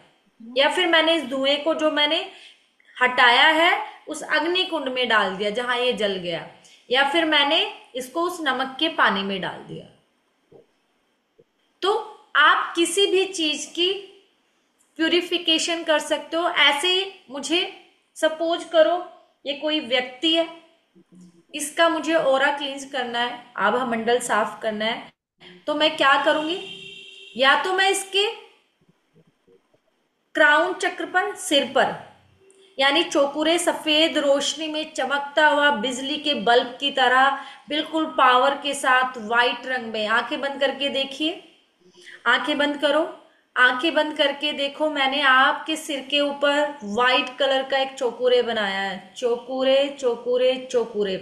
या फिर मैंने इस धुएं को जो मैंने हटाया है उस अग्नि कुंड में डाल दिया जहां ये जल गया, या फिर मैंने इसको उस नमक के पानी में डाल दिया। तो आप किसी भी चीज की प्यूरिफिकेशन कर सकते हो। ऐसे ही मुझे सपोज करो ये कोई व्यक्ति है, इसका मुझे ऑरा क्लींस करना है, आभा मंडल साफ करना है, तो मैं क्या करूंगी? या तो मैं इसके क्राउन चक्र पर, सिर पर, यानी चौकुरे सफेद रोशनी में चमकता हुआ बिजली के बल्ब की तरह बिल्कुल पावर के साथ व्हाइट रंग में, आंखें बंद करके देखिए, आंखें बंद करो, आंखें बंद करके देखो, मैंने आपके सिर के ऊपर व्हाइट कलर का एक चौकुरे बनाया है, चौकुरे चौकुरे चौकुरे,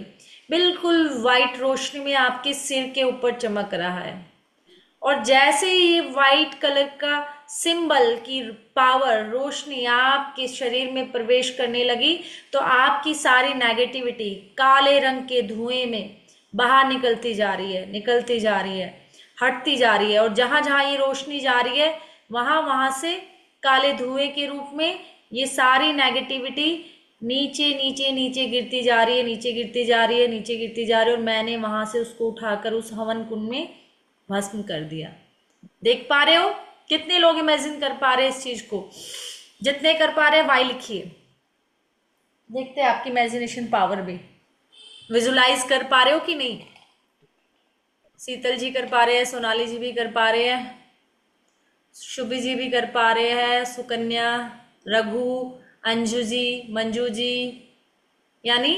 बिल्कुल व्हाइट रोशनी में आपके सिर के ऊपर चमक रहा है। और जैसे ही ये व्हाइट कलर का सिंबल की पावर, रोशनी आपके शरीर में प्रवेश करने लगी, तो आपकी सारी नेगेटिविटी काले रंग के धुएं में बाहर निकलती जा रही है, निकलती जा रही है, हटती जा रही है। और जहां जहां ये रोशनी जा रही है वहां वहां से काले धुएं के रूप में ये सारी नेगेटिविटी नीचे नीचे नीचे गिरती जा रही है, नीचे गिरती जा रही है, नीचे गिरती जा रही है। और मैंने वहां से उसको उठाकर उस हवन कुंड में भस्म कर दिया। देख पा रहे हो? कितने लोग इमेजिन कर पा रहे हैं इस चीज को? जितने कर पा रहे हैं वाई लिखिए, देखते हैं आपकी इमेजिनेशन पावर भी। विजुलाइज कर पा रहे हो कि नहीं? शीतल जी कर पा रहे हैं, सोनाली जी भी कर पा रहे हैं, शुभी जी भी कर पा रहे हैं, सुकन्या, रघु, अंजू जी, मंजू जी, यानी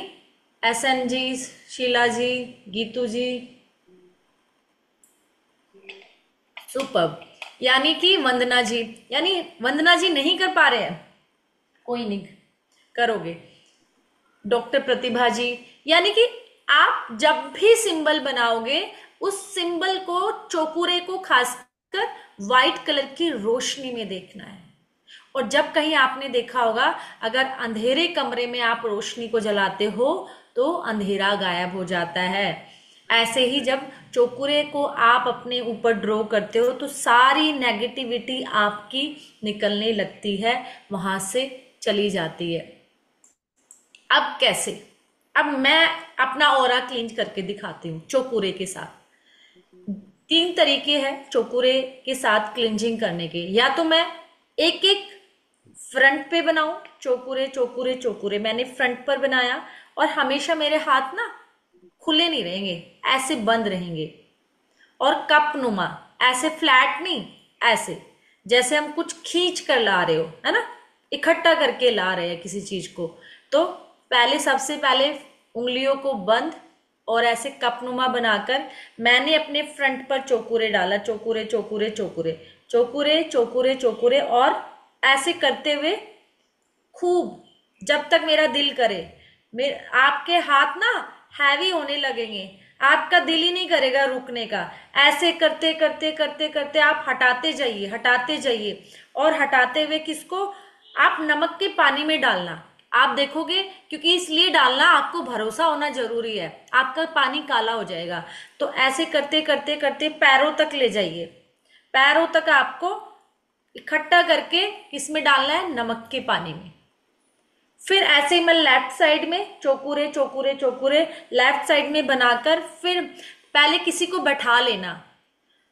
एसएन जी, शीला जी, गीतू जी, सुपर। यानी कि वंदना जी, यानी वंदना जी नहीं कर पा रहे हैं, कोई नहीं, करोगे। डॉक्टर प्रतिभा जी, यानी कि आप जब भी सिंबल बनाओगे उस सिंबल को, चौकुरे को खासकर व्हाइट कलर की रोशनी में देखना है। और जब कहीं आपने देखा होगा, अगर अंधेरे कमरे में आप रोशनी को जलाते हो तो अंधेरा गायब हो जाता है। ऐसे ही जब चौकुरे को आप अपने ऊपर ड्रॉ करते हो तो सारी नेगेटिविटी आपकी निकलने लगती है, वहां से चली जाती है। अब कैसे? अब मैं अपना ऑरा क्लीन करके दिखाती हूँ चौकुरे के साथ। 3 तरीके हैं चौकुरे के साथ क्लिंजिंग करने के। या तो मैं एक एक फ्रंट पे बनाऊं, चौकुरे चौकुरे चौकुरे, मैंने फ्रंट पर बनाया और हमेशा मेरे हाथ ना खुले नहीं रहेंगे, ऐसे बंद रहेंगे। और कप नुमा, ऐसे फ्लैट नहीं, ऐसे जैसे हम कुछ खींच कर ला रहे हो, है ना, इकट्ठा करके ला रहे हैं किसी चीज को। तो पहले, सबसे पहले उंगलियों को बंद और ऐसे कपनुमा बनाकर मैंने अपने फ्रंट पर चौकुरे डाला, चौकुरे चौकुरे चौकुरे चौकुरे चौकुरे चौकुरे, और ऐसे करते हुए खूब, जब तक मेरा दिल करे। आपके हाथ ना हैवी होने लगेंगे, आपका दिल ही नहीं करेगा रुकने का। ऐसे करते करते करते करते आप हटाते जाइए, हटाते जाइए। और हटाते हुए किसको? आप नमक के पानी में डालना, आप देखोगे, क्योंकि इसलिए डालना, आपको भरोसा होना जरूरी है, आपका पानी काला हो जाएगा। तो ऐसे करते करते करते पैरों तक ले जाइए, पैरों तक आपको इकट्ठा करके किसमें डालना है? नमक के पानी में। फिर ऐसे ही मैं लेफ्ट साइड में चौकुरे चौकुरे चौकुरे लेफ्ट साइड में बनाकर, फिर पहले किसी को बैठा लेना।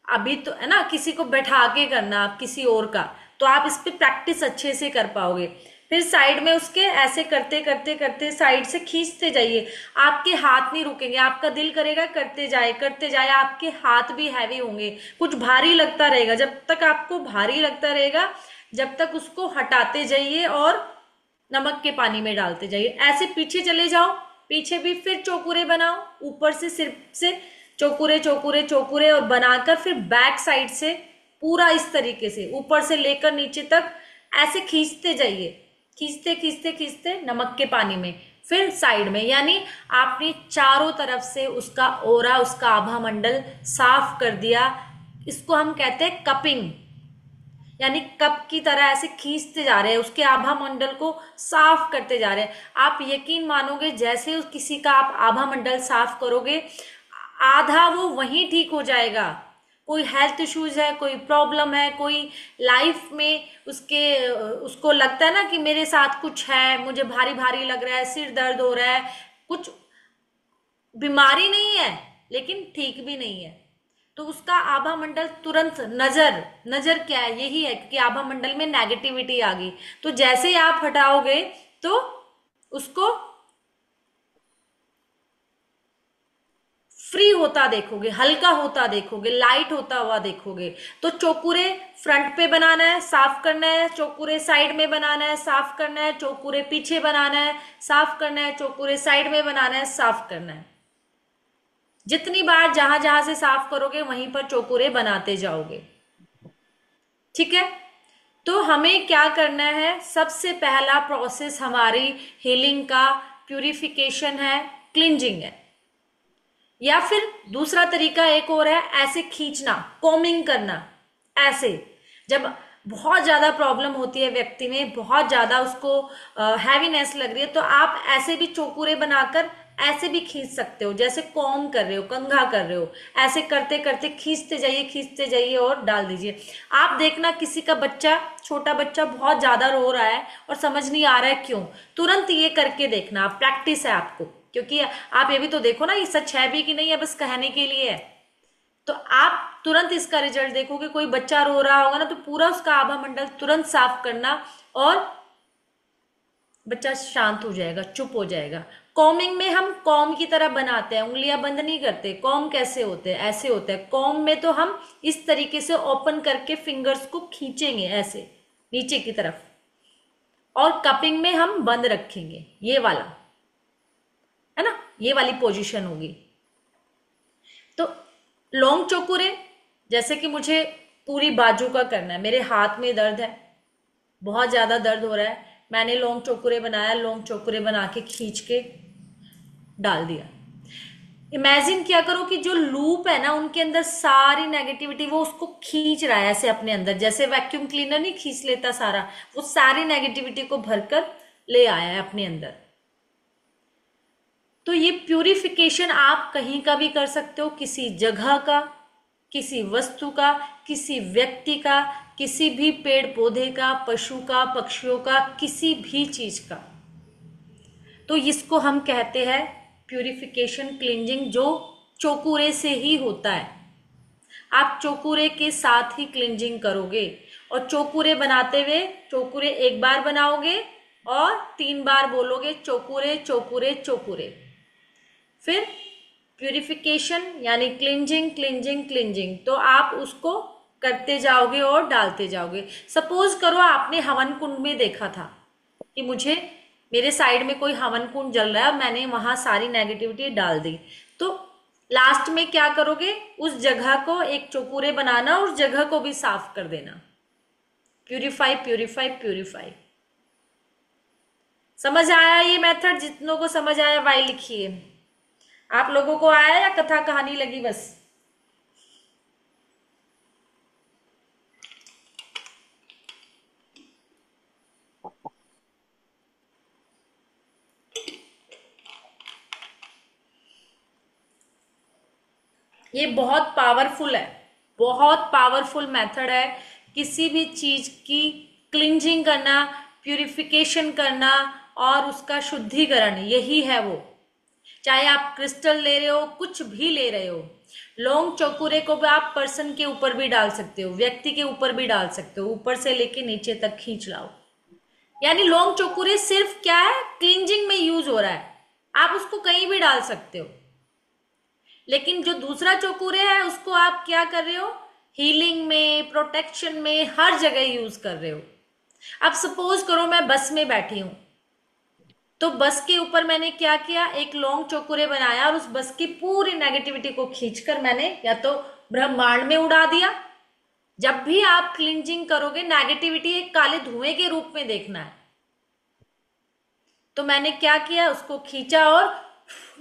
अभी तो है ना, किसी को बैठा के करना आप, किसी और का, तो आप इस पे प्रैक्टिस अच्छे से कर पाओगे। फिर साइड में उसके ऐसे करते करते करते साइड से खींचते जाइए, आपके हाथ नहीं रुकेंगे, आपका दिल करेगा करते जाए करते जाए, आपके हाथ भी हैवी होंगे, कुछ भारी लगता रहेगा। जब तक आपको भारी लगता रहेगा, जब तक उसको हटाते जाइए और नमक के पानी में डालते जाइए। ऐसे पीछे चले जाओ, पीछे भी फिर चौकुरे बनाओ, ऊपर से सिर से चौकुरे चौकुरे चौकुरे, और बनाकर फिर बैक साइड से पूरा इस तरीके से ऊपर से लेकर नीचे तक ऐसे खींचते जाइए, खींचते खींचते खींचते नमक के पानी में। फिर साइड में, यानी आपने चारों तरफ से उसका ओरा, उसका आभा मंडल साफ कर दिया। इसको हम कहते हैं कपिंग, यानी कप की तरह ऐसे खींचते जा रहे हैं, उसके आभा मंडल को साफ करते जा रहे हैं। आप यकीन मानोगे, जैसे किसी का आप आभा मंडल साफ करोगे, आधा वो वहीं ठीक हो जाएगा। कोई हेल्थ इश्यूज है, कोई प्रॉब्लम है, कोई लाइफ में उसको लगता है ना कि मेरे साथ कुछ है, मुझे भारी भारी लग रहा है, सिर दर्द हो रहा है, कुछ बीमारी नहीं है लेकिन ठीक भी नहीं है, तो उसका आभा मंडल तुरंत, नजर, नजर क्या है, यही है कि आभा मंडल में नेगेटिविटी आ गई, तो जैसे ही आप हटाओगे तो उसको फ्री होता देखोगे, हल्का होता देखोगे, लाइट होता हुआ देखोगे। तो चौकुरे फ्रंट पे बनाना है, साफ करना है, चौकुरे साइड में बनाना है, साफ करना है, चौकुरे पीछे बनाना है, साफ करना है, चौकुरे साइड में बनाना है, साफ करना है। जितनी बार जहां जहां से साफ करोगे वहीं पर चौकुरे बनाते जाओगे। ठीक है, तो हमें क्या करना है, सबसे पहला प्रोसेस हमारी हीलिंग का प्यूरिफिकेशन है, क्लिंजिंग है। या फिर दूसरा तरीका एक और है, ऐसे खींचना, कॉमिंग करना, ऐसे। जब बहुत ज्यादा प्रॉब्लम होती है व्यक्ति में, बहुत ज्यादा उसको हैवीनेस लग रही है, तो आप ऐसे भी चौकुरे बनाकर ऐसे भी खींच सकते हो, जैसे कॉम कर रहे हो, कंघा कर रहे हो, ऐसे करते करते खींचते जाइए और डाल दीजिए। आप देखना किसी का बच्चा, छोटा बच्चा बहुत ज्यादा रो रहा है और समझ नहीं आ रहा है क्यों, तुरंत ये करके देखना, प्रैक्टिस है आपको, क्योंकि आप ये भी तो देखो ना, ये सच है भी कि नहीं है, बस कहने के लिए है। तो आप तुरंत इसका रिजल्ट देखोगे, कोई बच्चा रो रहा होगा ना, तो पूरा उसका आभा मंडल तुरंत साफ करना और बच्चा शांत हो जाएगा, चुप हो जाएगा। कॉमिंग में हम कॉम की तरह बनाते हैं, उंगलियां बंद नहीं करते। कॉम कैसे होते हैं, ऐसे होते हैं। कॉम में तो हम इस तरीके से ओपन करके फिंगर्स को खींचेंगे ऐसे नीचे की तरफ, और कपिंग में हम बंद रखेंगे, ये वाला है ना, ये वाली पोजीशन होगी। तो लॉन्ग चौकुरे, जैसे कि मुझे पूरी बाजू का करना है, मेरे हाथ में दर्द है, बहुत ज्यादा दर्द हो रहा है, मैंने लॉन्ग चौकुरे बनाया, लॉन्ग चौकुरे बना के खींच के डाल दिया। इमेजिन क्या करो कि जो लूप है ना, उनके अंदर सारी नेगेटिविटी वो उसको खींच रहा है ऐसे अपने अंदर, जैसे वैक्यूम क्लीनर नहीं खींच लेता सारा, वो सारी नेगेटिविटी को भरकर ले आया है अपने अंदर। तो ये प्यूरिफिकेशन आप कहीं का भी कर सकते हो, किसी जगह का, किसी वस्तु का, किसी व्यक्ति का, किसी भी पेड़ पौधे का, पशु का, पक्षियों का, किसी भी चीज का। तो इसको हम कहते हैं प्यूरिफिकेशन, क्लींजिंग, जो चौकुरे से ही होता है। आप चौकुरे के साथ ही क्लींजिंग करोगे, और चौकुरे बनाते हुए, चौकुरे एक बार बनाओगे और 3 बार बोलोगे चौकुरे चौकुरे चौकुरे। फिर प्यूरिफिकेशन यानी क्लींजिंग क्लींजिंग क्लींजिंग, तो आप उसको करते जाओगे और डालते जाओगे। सपोज करो आपने हवन कुंड में देखा था कि मुझे, मेरे साइड में कोई हवन कुंड जल रहा है, मैंने वहां सारी नेगेटिविटी डाल दी, तो लास्ट में क्या करोगे, उस जगह को एक चौकुरे बनाना, उस जगह को भी साफ कर देना। Purify purify purify. समझ आया ये मेथड? जितनों को समझ आया वाई लिखिए। आप लोगों को आया या कथा कहानी लगी बस? ये बहुत पावरफुल है, बहुत पावरफुल मेथड है किसी भी चीज की क्लिंजिंग करना, प्यूरिफिकेशन करना और उसका शुद्धिकरण, यही है वो। चाहे आप क्रिस्टल ले रहे हो, कुछ भी ले रहे हो। लौंग चौकुरे को भी आप पर्सन के ऊपर भी डाल सकते हो, व्यक्ति के ऊपर भी डाल सकते हो, ऊपर से लेके नीचे तक खींच लाओ। यानी लौंग चौकुरे सिर्फ क्या है, क्लिंजिंग में यूज हो रहा है, आप उसको कहीं भी डाल सकते हो। लेकिन जो दूसरा चौकुरे है उसको आप क्या कर रहे हो, हीलिंग में, प्रोटेक्शन में, हर जगह यूज कर रहे हो। अब सपोज करो मैं बस में बैठी हूं, तो बस के ऊपर मैंने क्या किया, एक लॉन्ग चौकुरे बनाया और उस बस की पूरी नेगेटिविटी को खींचकर मैंने या तो ब्रह्मांड में उड़ा दिया। जब भी आप क्लिंजिंग करोगे, नेगेटिविटी एक काले धुएं के रूप में देखना है। तो मैंने क्या किया, उसको खींचा और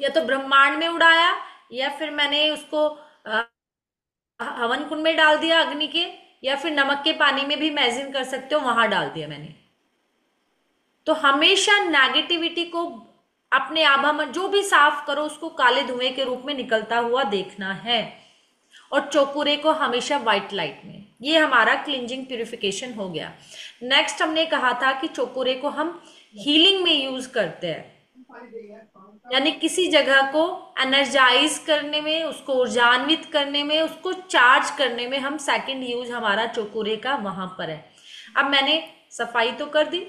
या तो ब्रह्मांड में उड़ाया, या फिर मैंने उसको हवन कुंड में डाल दिया अग्नि के, या फिर नमक के पानी में भी इमेजिन कर सकते हो, वहां डाल दिया मैंने। तो हमेशा नेगेटिविटी को अपने आभा में जो भी साफ करो, उसको काले धुएं के रूप में निकलता हुआ देखना है, और चौकुरे को हमेशा व्हाइट लाइट में। ये हमारा क्लिंजिंग प्यूरिफिकेशन हो गया। नेक्स्ट हमने कहा था कि चौकुरे को हम हीलिंग में यूज करते हैं। यानी किसी जगह को एनर्जाइज करने में, उसको ऊर्जान्वित करने में, उसको चार्ज करने में हम सेकंड यूज हमारा चोकुरे का वहां पर है। अब मैंने सफाई तो कर दी।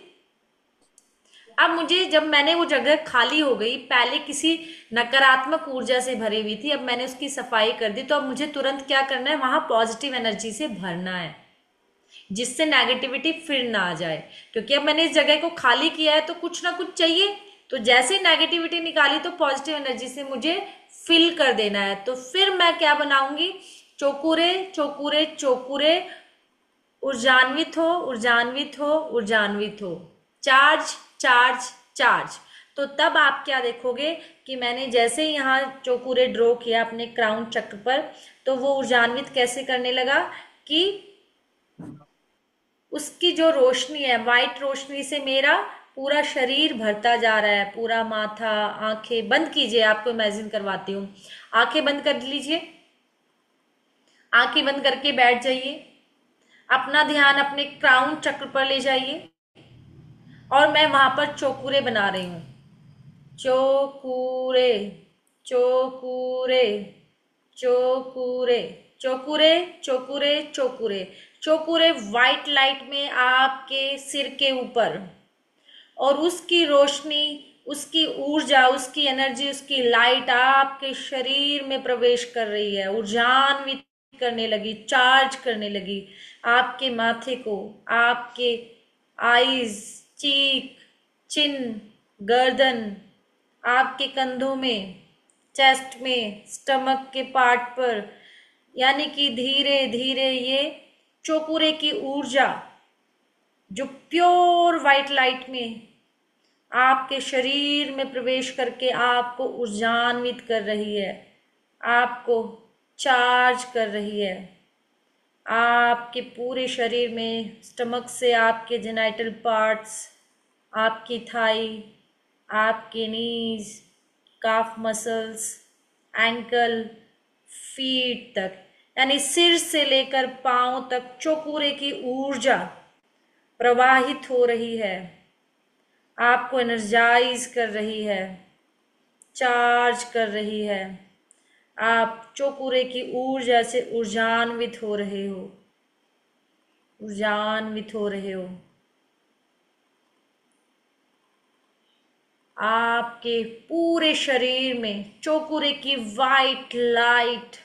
अब मुझे, जब मैंने वो जगह खाली हो गई, पहले किसी नकारात्मक ऊर्जा से भरी हुई थी, अब मैंने उसकी सफाई कर दी, तो अब मुझे तुरंत क्या करना है, वहां पॉजिटिव एनर्जी से भरना है, जिससे नेगेटिविटी फिर ना आ जाए। क्योंकि अब मैंने इस जगह को खाली किया है तो कुछ ना कुछ चाहिए, तो जैसे नेगेटिविटी निकाली तो पॉजिटिव एनर्जी से मुझे फिल कर देना है। तो फिर मैं क्या बनाऊंगी, चोकुरे चोकुरे चोकुरे, ऊर्जान्वित हो ऊर्जान्वित हो ऊर्जान्वित हो, चार्ज चार्ज चार्ज। तो तब आप क्या देखोगे कि मैंने जैसे ही यहाँ चोकुरे ड्रॉ किया अपने क्राउन चक्र पर, तो वो ऊर्जान्वित कैसे करने लगा कि उसकी जो रोशनी है, वाइट रोशनी से मेरा पूरा शरीर भरता जा रहा है, पूरा माथा, आंखें बंद कीजिए, आपको इमेजिन करवाती हूँ। आंखें बंद कर लीजिए, आंखें बंद करके बैठ जाइए, अपना ध्यान अपने क्राउन चक्र पर ले जाइए, और मैं वहां पर चौकुरे बना रही हूँ। चौकुरे चौकुरे चौकुरे चौकुरे चौकुरे चौकुरे चौकुरे, वाइट लाइट में आपके सिर के ऊपर, और उसकी रोशनी, उसकी ऊर्जा, उसकी एनर्जी, उसकी लाइट आपके शरीर में प्रवेश कर रही है, ऊर्जान्वित करने लगी, चार्ज करने लगी आपके माथे को, आपके आईज, चीक, चिन, गर्दन, आपके कंधों में, चेस्ट में, स्टमक के पार्ट पर। यानी कि धीरे धीरे ये चोकुरे की ऊर्जा, जो प्योर वाइट लाइट में आपके शरीर में प्रवेश करके आपको ऊर्जान्वित कर रही है, आपको चार्ज कर रही है, आपके पूरे शरीर में, स्टमक से आपके जेनाइटल पार्ट्स, आपकी थाई, आपके नीज, काफ मसल्स, एंकल, फीट तक, यानी सिर से लेकर पांव तक चौकुरे की ऊर्जा प्रवाहित हो रही है, आपको एनर्जाइज कर रही है, चार्ज कर रही है। आप चौकुरे की ऊर्जा से ऊर्जान्वित हो रहे हो, ऊर्जान्वित हो रहे हो। आपके पूरे शरीर में चौकुरे की वाइट लाइट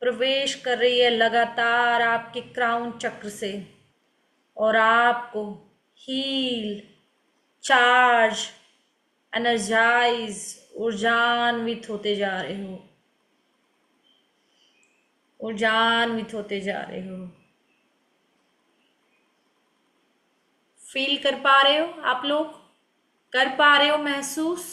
प्रवेश कर रही है लगातार आपके क्राउन चक्र से, और आपको हील, चार्ज, एनर्जाइज, ऊर्जान्वित होते जा रहे हो, ऊर्जान्वित होते जा रहे हो। फील कर पा रहे हो आप लोग, कर पा रहे हो महसूस?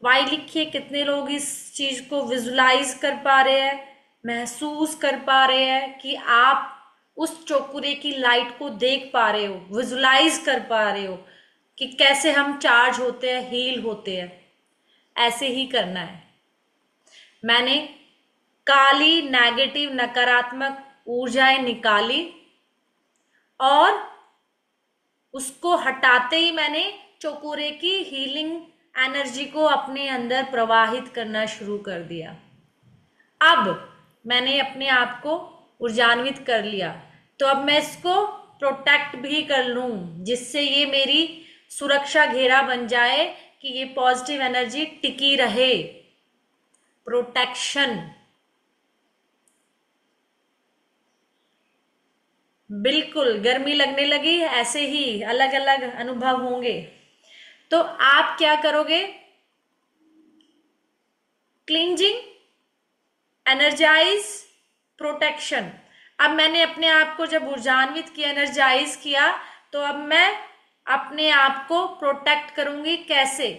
वाई लिखिए, कितने लोग इस चीज को विजुलाइज कर पा रहे हैं, महसूस कर पा रहे हैं कि आप उस चौकुरे की लाइट को देख पा रहे हो, विजुलाइज कर पा रहे हो कि कैसे हम चार्ज होते हैं, हील होते हैं। ऐसे ही करना है। मैंने काली, नेगेटिव, नकारात्मक ऊर्जाएं निकाली, और उसको हटाते ही मैंने चौकुरे की हीलिंग एनर्जी को अपने अंदर प्रवाहित करना शुरू कर दिया। अब मैंने अपने आप को ऊर्जान्वित कर लिया, तो अब मैं इसको प्रोटेक्ट भी कर लूं, जिससे ये मेरी सुरक्षा घेरा बन जाए कि ये पॉजिटिव एनर्जी टिकी रहे। प्रोटेक्शन। बिल्कुल, गर्मी लगने लगी, ऐसे ही अलग अलग अनुभव होंगे। तो आप क्या करोगे, क्लींजिंग, एनर्जाइज, प्रोटेक्शन। अब मैंने अपने आप को जब ऊर्जान्वित किया, एनर्जाइज किया, तो अब मैं अपने आप को प्रोटेक्ट करूंगी। कैसे?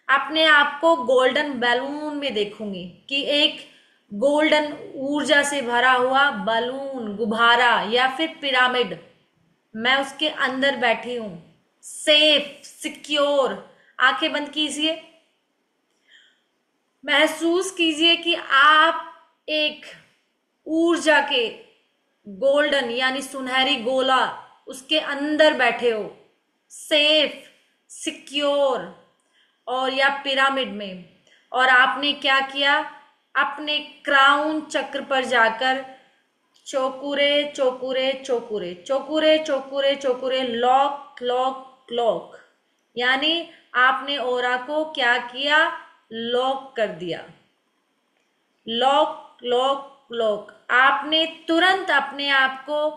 अपने आप को गोल्डन बैलून में देखूंगी कि एक गोल्डन ऊर्जा से भरा हुआ बैलून, गुब्बारा या फिर पिरामिड, मैं उसके अंदर बैठी हूं, सेफ, सिक्योर। आंखें बंद कीजिए, महसूस कीजिए कि आप एक ऊर्जा के गोल्डन यानी सुनहरी गोला, उसके अंदर बैठे हो, सेफ, सिक्योर और या पिरामिड में, और आपने क्या किया, अपने क्राउन चक्र पर जाकर चौकुरे चौकुरे चौकुरे चौकुरे चौकुरे चौकुरे लॉक लॉक लॉक, यानी आपने ओरा को क्या किया, लॉक कर दिया। लॉक लॉक लॉक, आपने तुरंत अपने आप को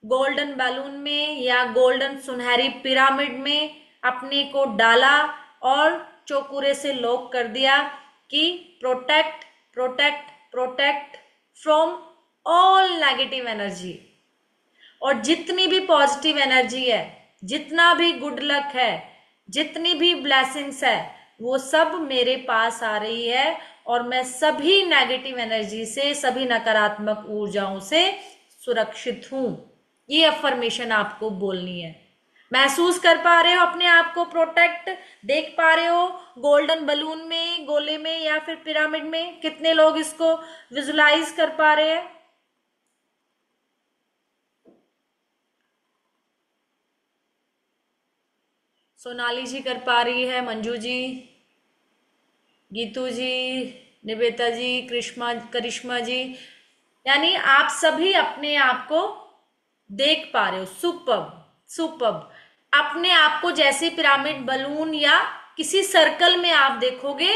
गोल्डन बैलून में या गोल्डन सुनहरी पिरामिड में अपने को डाला और चौकुरे से लॉक कर दिया कि protect protect protect from all negative energy. और जितनी भी पॉजिटिव एनर्जी है, जितना भी गुड लक है, जितनी भी ब्लेसिंग्स है, वो सब मेरे पास आ रही है और मैं सभी नेगेटिव एनर्जी से, सभी नकारात्मक ऊर्जाओं से सुरक्षित हूं। ये अफर्मेशन आपको बोलनी है। महसूस कर पा रहे हो अपने आप को प्रोटेक्ट, देख पा रहे हो गोल्डन बलून में, गोले में या फिर पिरामिड में? कितने लोग इसको विजुलाइज कर पा रहे हैं? सोनाली जी कर पा रही है, मंजू जी, गीतू जी, निवेता जी, करिश्मा जी, यानी आप सभी अपने आप को देख पा रहे हो। Superb superb. अपने आप को जैसे पिरामिड, बलून या किसी सर्कल में आप देखोगे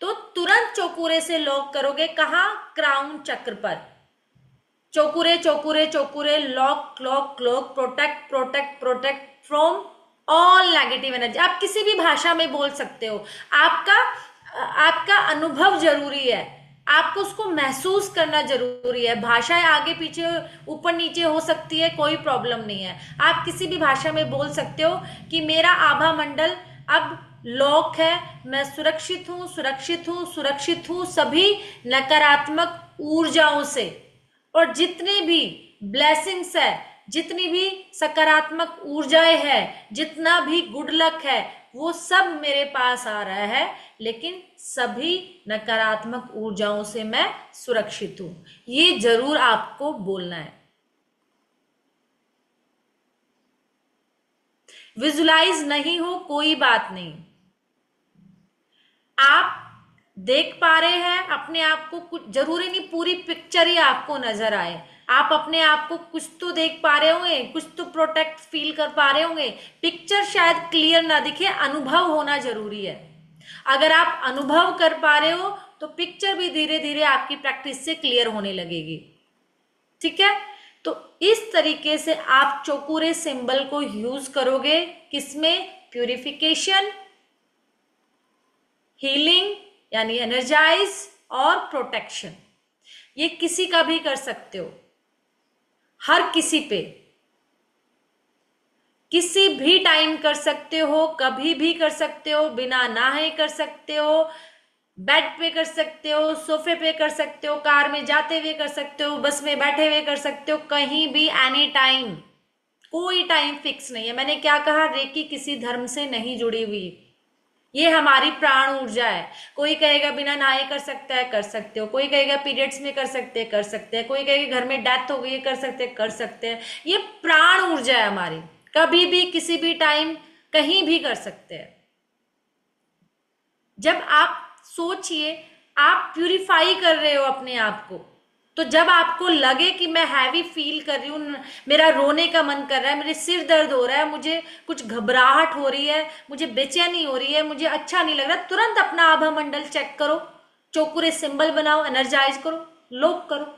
तो तुरंत चौकुरे से लॉक करोगे। कहाँ? क्राउन चक्र पर। चौकुरे चौकुरे चौकुरे, lock lock lock, protect protect protect from all negative energy. आप किसी भी भाषा में बोल सकते हो। आपका आपका अनुभव जरूरी है, आपको उसको महसूस करना जरूरी है। भाषाएं आगे पीछे ऊपर नीचे हो सकती है, कोई प्रॉब्लम नहीं है। आप किसी भी भाषा में बोल सकते हो कि मेरा आभा मंडल अब लॉक है, मैं सुरक्षित हूं सुरक्षित हूं सुरक्षित हूं सभी नकारात्मक ऊर्जाओं से। और जितने भी ब्लेसिंग्स है, जितनी भी सकारात्मक ऊर्जाएं है, जितना भी गुड लक है, वो सब मेरे पास आ रहा है, लेकिन सभी नकारात्मक ऊर्जाओं से मैं सुरक्षित हूं। ये जरूर आपको बोलना है। विजुलाइज नहीं हो कोई बात नहीं, आप देख पा रहे हैं अपने आप को। कुछ जरूरी नहीं पूरी पिक्चर ही आपको नजर आए, आप अपने आप को कुछ तो देख पा रहे होंगे, कुछ तो प्रोटेक्ट फील कर पा रहे होंगे। पिक्चर शायद क्लियर ना दिखे, अनुभव होना जरूरी है। अगर आप अनुभव कर पा रहे हो तो पिक्चर भी धीरे धीरे आपकी प्रैक्टिस से क्लियर होने लगेगी। ठीक है, तो इस तरीके से आप चौकुरे सिंबल को यूज करोगे। किसमें? प्यूरिफिकेशन, हीलिंग यानी एनर्जाइज और प्रोटेक्शन। ये किसी का भी कर सकते हो, हर किसी पे, किसी भी टाइम कर सकते हो, कभी भी कर सकते हो, बिना नहाए कर सकते हो, बेड पे कर सकते हो, सोफे पे कर सकते हो, कार में जाते हुए कर सकते हो, बस में बैठे हुए कर सकते हो, कहीं भी, एनी टाइम। कोई टाइम फिक्स नहीं है। मैंने क्या कहा? रेकी किसी धर्म से नहीं जुड़ी हुई, ये हमारी प्राण ऊर्जा है। कोई कहेगा बिना नहाए कर सकता है, कर सकते हो। कोई कहेगा पीरियड्स में कर सकते हैं, कर सकते हैं। कोई कहेगा घर में डेथ हो गई है, कर सकते हैं, कर सकते हैं। ये प्राण ऊर्जा है हमारी, कभी भी किसी भी टाइम कहीं भी कर सकते हैं। जब आप सोचिए, आप प्यूरिफाई कर रहे हो अपने आप को, तो जब आपको लगे कि मैं हैवी फील कर रही हूँ, मेरा रोने का मन कर रहा है, मेरे सिर दर्द हो रहा है, मुझे कुछ घबराहट हो रही है, मुझे बेचैनी हो रही है, मुझे अच्छा नहीं लग रहा, तुरंत अपना आभा मंडल चेक करो, चौकुरे सिंबल बनाओ, एनर्जाइज करो, लॉक करो।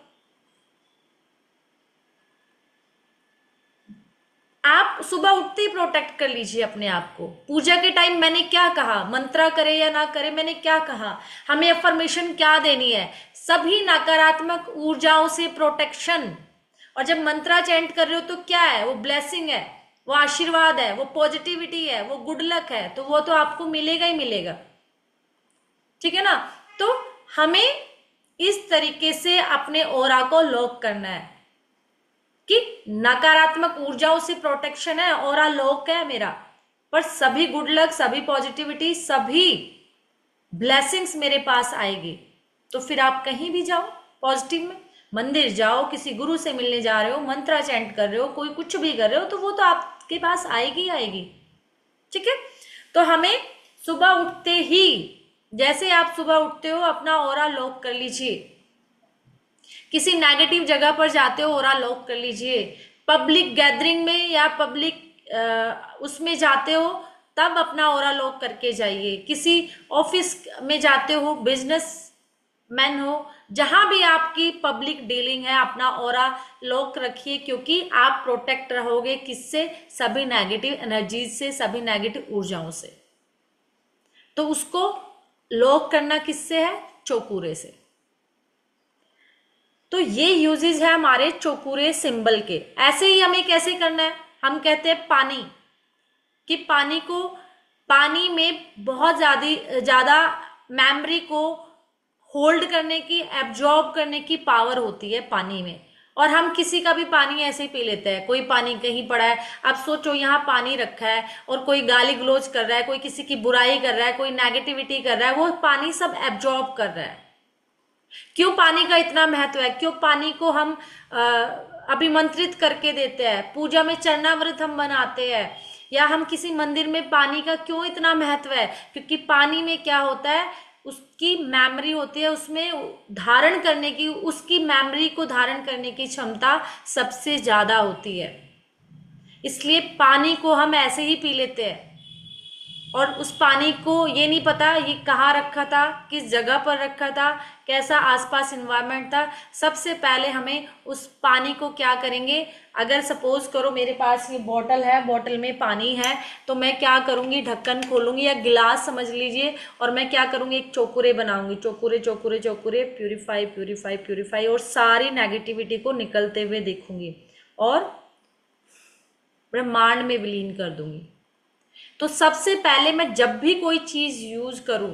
आप सुबह उठते ही प्रोटेक्ट कर लीजिए अपने आप को। पूजा के टाइम मैंने क्या कहा, मंत्रा करे या ना करे, मैंने क्या कहा, हमें अफर्मेशन क्या देनी है? सभी नकारात्मक ऊर्जाओं से प्रोटेक्शन। और जब मंत्रा चैंट कर रहे हो तो क्या है? वो ब्लेसिंग है, वो आशीर्वाद है, वो पॉजिटिविटी है, वो गुड लक है, तो वो तो आपको मिलेगा ही मिलेगा। ठीक है ना? तो हमें इस तरीके से अपने ओरा को लॉक करना है कि नकारात्मक ऊर्जाओं से प्रोटेक्शन है, ऑरा लॉक है मेरा, पर सभी गुड लक, सभी पॉजिटिविटी, सभी ब्लेसिंग्स मेरे पास आएगी। तो फिर आप कहीं भी जाओ पॉजिटिव में, मंदिर जाओ, किसी गुरु से मिलने जा रहे हो, मंत्रा चैंट कर रहे हो, कोई कुछ भी कर रहे हो, तो वो तो आपके पास आएगी आएगी। ठीक है, तो हमें सुबह उठते ही, जैसे आप सुबह उठते हो, अपना ऑरा लॉक कर लीजिए। किसी नेगेटिव जगह पर जाते हो, ऑरा लॉक कर लीजिए। पब्लिक गैदरिंग में या पब्लिक उसमें जाते हो, तब अपना ऑरा लॉक करके जाइए। किसी ऑफिस में जाते हो, बिजनेस मैन हो, जहां भी आपकी पब्लिक डीलिंग है, अपना ऑरा लॉक रखिए, क्योंकि आप प्रोटेक्ट रहोगे किससे? सभी नेगेटिव एनर्जीज से, सभी नेगेटिव ऊर्जाओं से। तो उसको लॉक करना किससे है? चौकुरे से। तो ये यूजेज है हमारे चौकुरे सिंबल के। ऐसे ही हमें कैसे करना है? हम कहते हैं पानी, कि पानी को, पानी में बहुत ज्यादा मेमोरी को होल्ड करने की, एब्जॉर्ब करने की पावर होती है पानी में। और हम किसी का भी पानी ऐसे ही पी लेते हैं। कोई पानी कहीं पड़ा है, अब सोचो यहाँ पानी रखा है और कोई गाली गलौज कर रहा है, कोई किसी की बुराई कर रहा है, कोई नेगेटिविटी कर रहा है, वो पानी सब एब्जॉर्ब कर रहा है। क्यों पानी का इतना महत्व है? क्यों पानी को हम अभिमंत्रित करके देते हैं? पूजा में चरणामृत हम बनाते हैं, या हम किसी मंदिर में पानी का क्यों इतना महत्व है? क्योंकि पानी में क्या होता है, उसकी मेमोरी होती है, उसमें धारण करने की, उसकी मेमोरी को धारण करने की क्षमता सबसे ज्यादा होती है। इसलिए पानी को हम ऐसे ही पी लेते हैं, और उस पानी को ये नहीं पता ये कहाँ रखा था, किस जगह पर रखा था, कैसा आसपास इन्वायरमेंट था। सबसे पहले हमें उस पानी को क्या करेंगे? अगर सपोज करो मेरे पास ये बॉटल है, बॉटल में पानी है, तो मैं क्या करूंगी? ढक्कन खोलूंगी, या गिलास समझ लीजिए, और मैं क्या करूंगी? एक चौकुरे बनाऊंगी। चौकुरे चौकुरे चौकुरे, प्यूरिफाई प्यूरिफाई प्यूरिफाई, और सारी नेगेटिविटी को निकलते हुए देखूंगी और ब्रह्मांड में विलीन कर दूंगी। तो सबसे पहले मैं जब भी कोई चीज यूज करूं,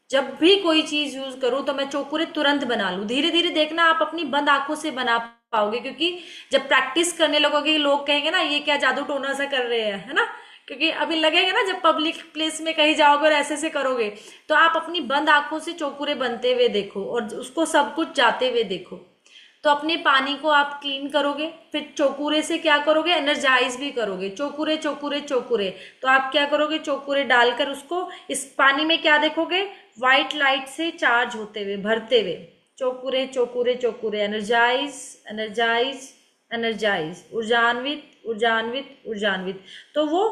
जब भी कोई चीज यूज करूं, तो मैं चौकुरे तुरंत बना लूं। धीरे धीरे देखना, आप अपनी बंद आंखों से बना पाओगे, क्योंकि जब प्रैक्टिस करने लगोगे, लोग कहेंगे ना ये क्या जादू टोना सा कर रहे हैं, है ना? क्योंकि अभी लगेगा ना, जब पब्लिक प्लेस में कहीं जाओगे और ऐसे से करोगे, तो आप अपनी बंद आंखों से चौकुरे बनते हुए देखो और उसको सब कुछ जाते हुए देखो। तो अपने पानी को आप क्लीन करोगे, फिर चौकुरे से क्या करोगे? एनर्जाइज भी करोगे। चौकुरे चौकुरे चौकुरे, तो आप क्या करोगे? चौकुरे डालकर उसको इस पानी में क्या देखोगे? व्हाइट लाइट से चार्ज होते हुए, भरते हुए। चौकुरे चौकुरे चौकुरे, एनर्जाइज एनर्जाइज एनर्जाइज, ऊर्जान्वित ऊर्जान्वित ऊर्जान्वित। तो वो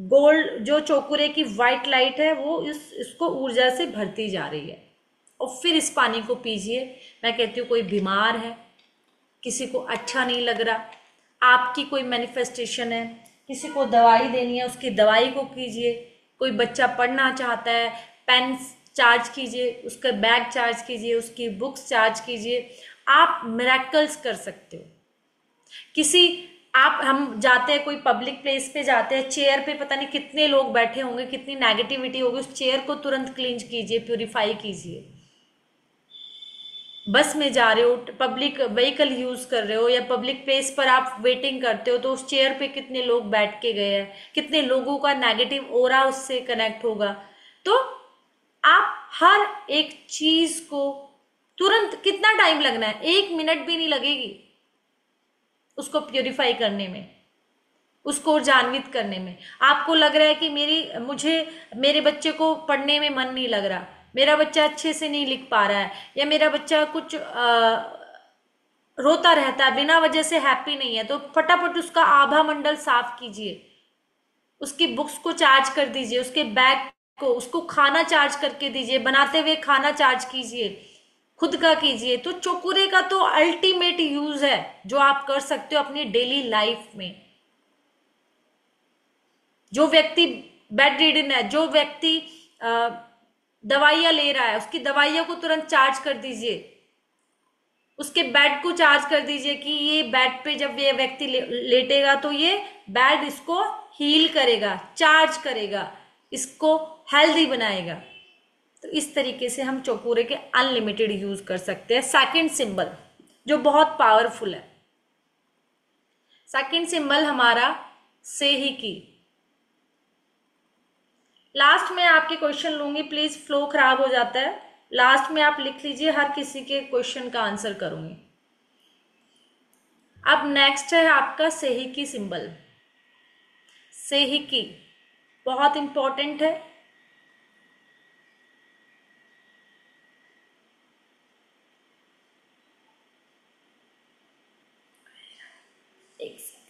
गोल्ड जो चौकुरे की व्हाइट लाइट है, वो इसको ऊर्जा से भरती जा रही है। और फिर इस पानी को पीजिए। मैं कहती हूँ कोई बीमार है, किसी को अच्छा नहीं लग रहा, आपकी कोई मैनिफेस्टेशन है, किसी को दवाई देनी है, उसकी दवाई को कीजिए। कोई बच्चा पढ़ना चाहता है, पेन चार्ज कीजिए, उसका बैग चार्ज कीजिए, उसकी बुक्स चार्ज कीजिए। आप मिरेकल्स कर सकते हो। किसी हम जाते हैं, कोई पब्लिक प्लेस पे जाते हैं, चेयर पे पता नहीं कितने लोग बैठे होंगे, कितनी नेगेटिविटी होगी, उस चेयर को तुरंत क्लीन कीजिए, प्यूरिफाई कीजिए। बस में जा रहे हो, पब्लिक व्हीकल यूज कर रहे हो, या पब्लिक प्लेस पर आप वेटिंग करते हो, तो उस चेयर पे कितने लोग बैठ के गए हैं, कितने लोगों का नेगेटिव ओरा उससे कनेक्ट होगा। तो आप हर एक चीज को तुरंत, कितना टाइम लगना है? 1 मिनट भी नहीं लगेगी उसको प्यूरिफाई करने में, उसको ऊर्जान्वित करने में। आपको लग रहा है कि मेरे बच्चे को पढ़ने में मन नहीं लग रहा, मेरा बच्चा अच्छे से नहीं लिख पा रहा है, या मेरा बच्चा कुछ रोता रहता है, बिना वजह से हैप्पी नहीं है, तो फटाफट उसका आभा मंडल साफ कीजिए, उसकी बुक्स को चार्ज कर दीजिए, उसके बैग को, उसको खाना चार्ज करके दीजिए, बनाते हुए खाना चार्ज कीजिए, खुद का कीजिए। तो चौकुरे का तो अल्टीमेट यूज है जो आप कर सकते हो अपनी डेली लाइफ में। जो व्यक्ति बेड रिडन है, जो व्यक्ति दवाइयां ले रहा है, उसकी दवाइयों को तुरंत चार्ज कर दीजिए, उसके बेड को चार्ज कर दीजिए, कि ये बेड पे जब ये व्यक्ति लेटेगा तो ये बेड इसको हील करेगा, चार्ज करेगा, इसको हेल्दी बनाएगा। तो इस तरीके से हम चौकुरे के अनलिमिटेड यूज कर सकते हैं। सेकंड सिंबल जो बहुत पावरफुल है, सेकंड सिंबल हमारा सेही की। लास्ट में आपके क्वेश्चन लूंगी, प्लीज फ्लो खराब हो जाता है। लास्ट में आप लिख लीजिए, हर किसी के क्वेश्चन का आंसर करूंगी। अब नेक्स्ट है आपका सेही की सिंबल। सेही की बहुत इंपॉर्टेंट है। एक सेकेंड,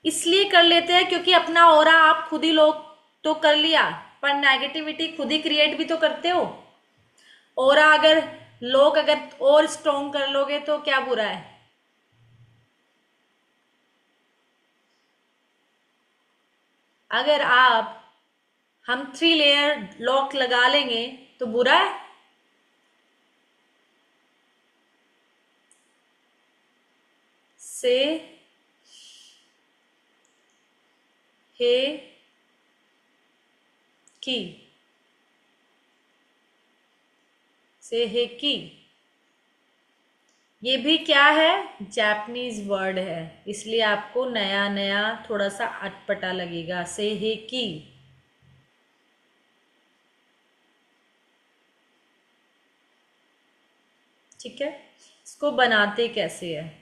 इसलिए कर लेते हैं क्योंकि अपना ऑरा आप खुद ही लोग तो कर लिया, पर नेगेटिविटी खुद ही क्रिएट भी तो करते हो। ऑरा अगर लोग अगर और स्ट्रॉन्ग कर लोगे तो क्या बुरा है। अगर आप हम 3 लेयर लॉक लगा लेंगे तो बुरा है। से हे की, से हे की, ये भी क्या है, जापानीज वर्ड है, इसलिए आपको नया नया थोड़ा सा अटपटा लगेगा। से हे की, ठीक है। इसको बनाते कैसे है।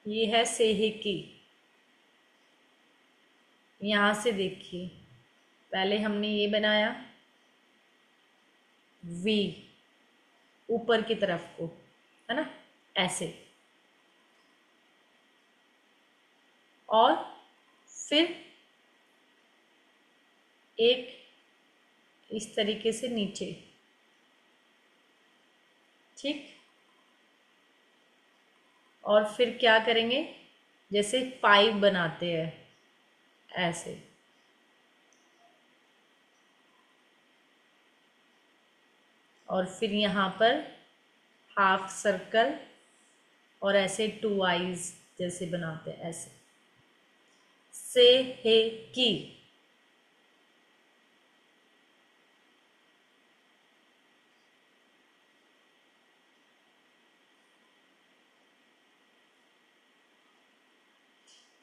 ये है से हे की। यहां से देखिए, पहले हमने ये बनाया वी, ऊपर की तरफ को, है ना, ऐसे, और फिर एक इस तरीके से नीचे, ठीक। और फिर क्या करेंगे, जैसे 5 बनाते हैं ऐसे, और फिर यहाँ पर हाफ सर्कल, और ऐसे 2 आईज जैसे बनाते हैं ऐसे। से हे की,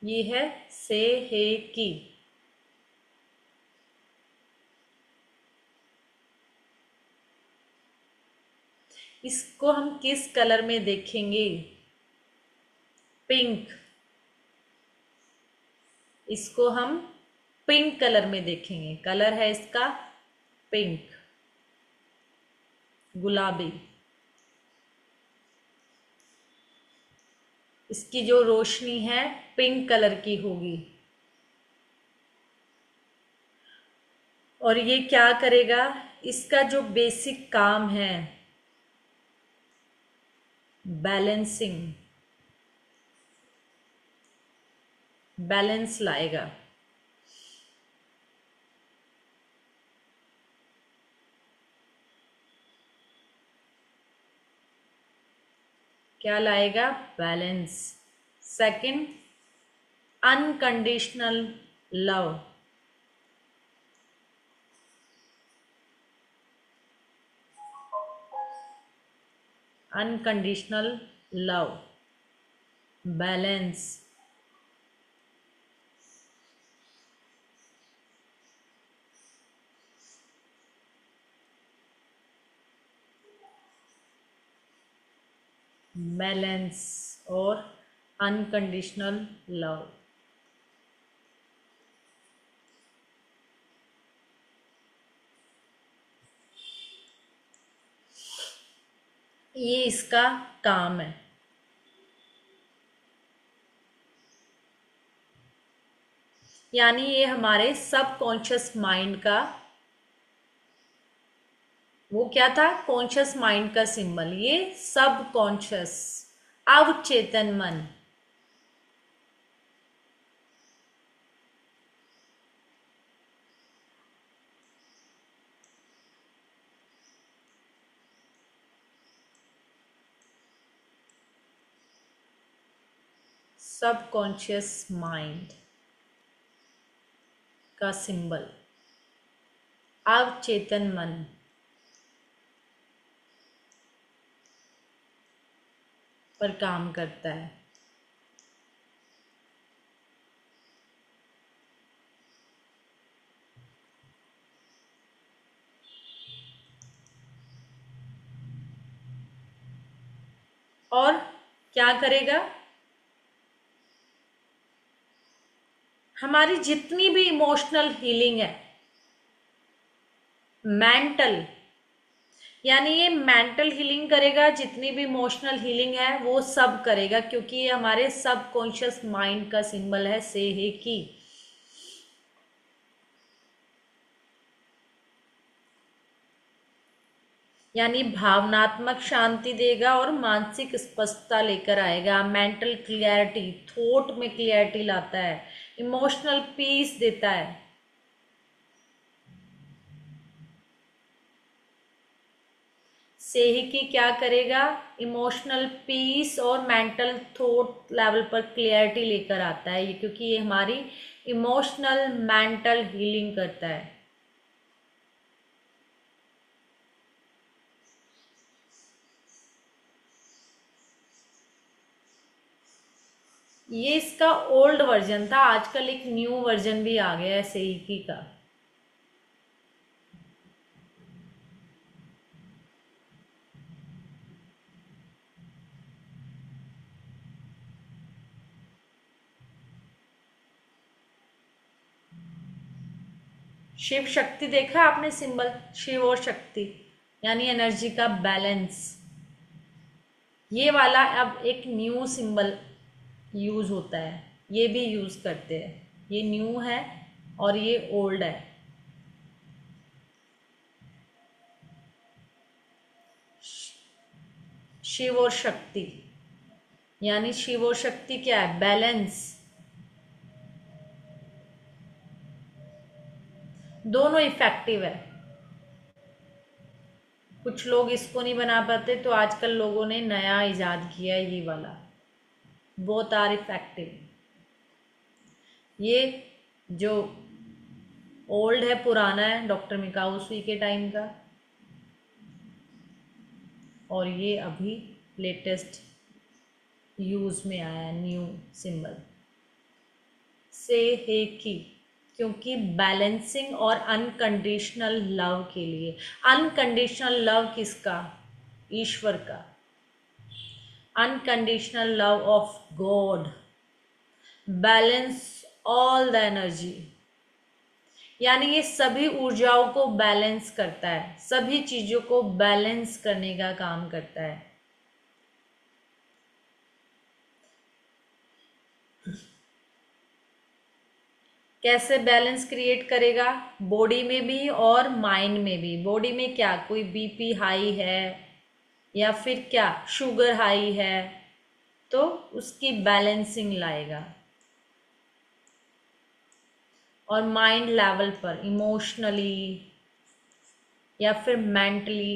ये है से हे की। इसको हम किस कलर में देखेंगे, पिंक। इसको हम पिंक कलर में देखेंगे, कलर है इसका पिंक, गुलाबी। इसकी जो रोशनी है पिंक कलर की होगी। और ये क्या करेगा, इसका जो बेसिक काम है बैलेंसिंग, बैलेंस लाएगा। क्या लाएगा, balance. Second, unconditional love. Unconditional love, balance. Balance और अनकंडीशनल लव। ये इसका काम है। यानी ये हमारे सबकॉन्शियस माइंड का, वो क्या था, कॉन्शियस माइंड का सिंबल, ये सबकॉन्शियस, अवचेतन मन। सबकॉन्शियस माइंड का सिंबल अवचेतन मन पर काम करता है। और क्या करेगा? हमारी जितनी भी इमोशनल हीलिंग है, मेंटल, यानी ये मेंटल हीलिंग करेगा, जितनी भी इमोशनल हीलिंग है वो सब करेगा, क्योंकि ये हमारे सबकॉन्शियस माइंड का सिंबल है सेहेकी। यानी भावनात्मक शांति देगा और मानसिक स्पष्टता लेकर आएगा, मेंटल क्लियरिटी, थॉट में क्लियरिटी लाता है, इमोशनल पीस देता है। सेहिकी क्या करेगा? इमोशनल पीस और मेंटल थॉट लेवल पर क्लियरिटी लेकर आता है ये, क्योंकि ये हमारी इमोशनल मेंटल हीलिंग करता है। ये इसका ओल्ड वर्जन था, आजकल एक न्यू वर्जन भी आ गया है सेहिकी का। शिव शक्ति देखा आपने सिंबल? शिव और शक्ति यानी एनर्जी का बैलेंस। ये वाला अब एक न्यू सिंबल यूज होता है, ये भी यूज करते हैं। ये न्यू है और ये ओल्ड है। शिव और शक्ति, यानी शिव और शक्ति क्या है? बैलेंस। दोनों इफेक्टिव है। कुछ लोग इसको नहीं बना पाते, तो आजकल लोगों ने नया इजाद किया है ये वाला। Both are effective. ये जो ओल्ड है, पुराना है, डॉक्टर मिकाओ सुई के टाइम का, और ये अभी लेटेस्ट यूज में आया है न्यू सिंबल सेहेकी, क्योंकि बैलेंसिंग और अनकंडीशनल लव के लिए। अनकंडीशनल लव किसका? ईश्वर का। Unconditional love of God balance all the energy, यानी ये सभी ऊर्जाओं को बैलेंस करता है, सभी चीजों को बैलेंस करने का काम करता है। कैसे बैलेंस क्रिएट करेगा? बॉडी में भी और माइंड में भी। बॉडी में क्या? कोई बीपी हाई है या फिर क्या शुगर हाई है, तो उसकी बैलेंसिंग लाएगा। और माइंड लेवल पर इमोशनली या फिर मेंटली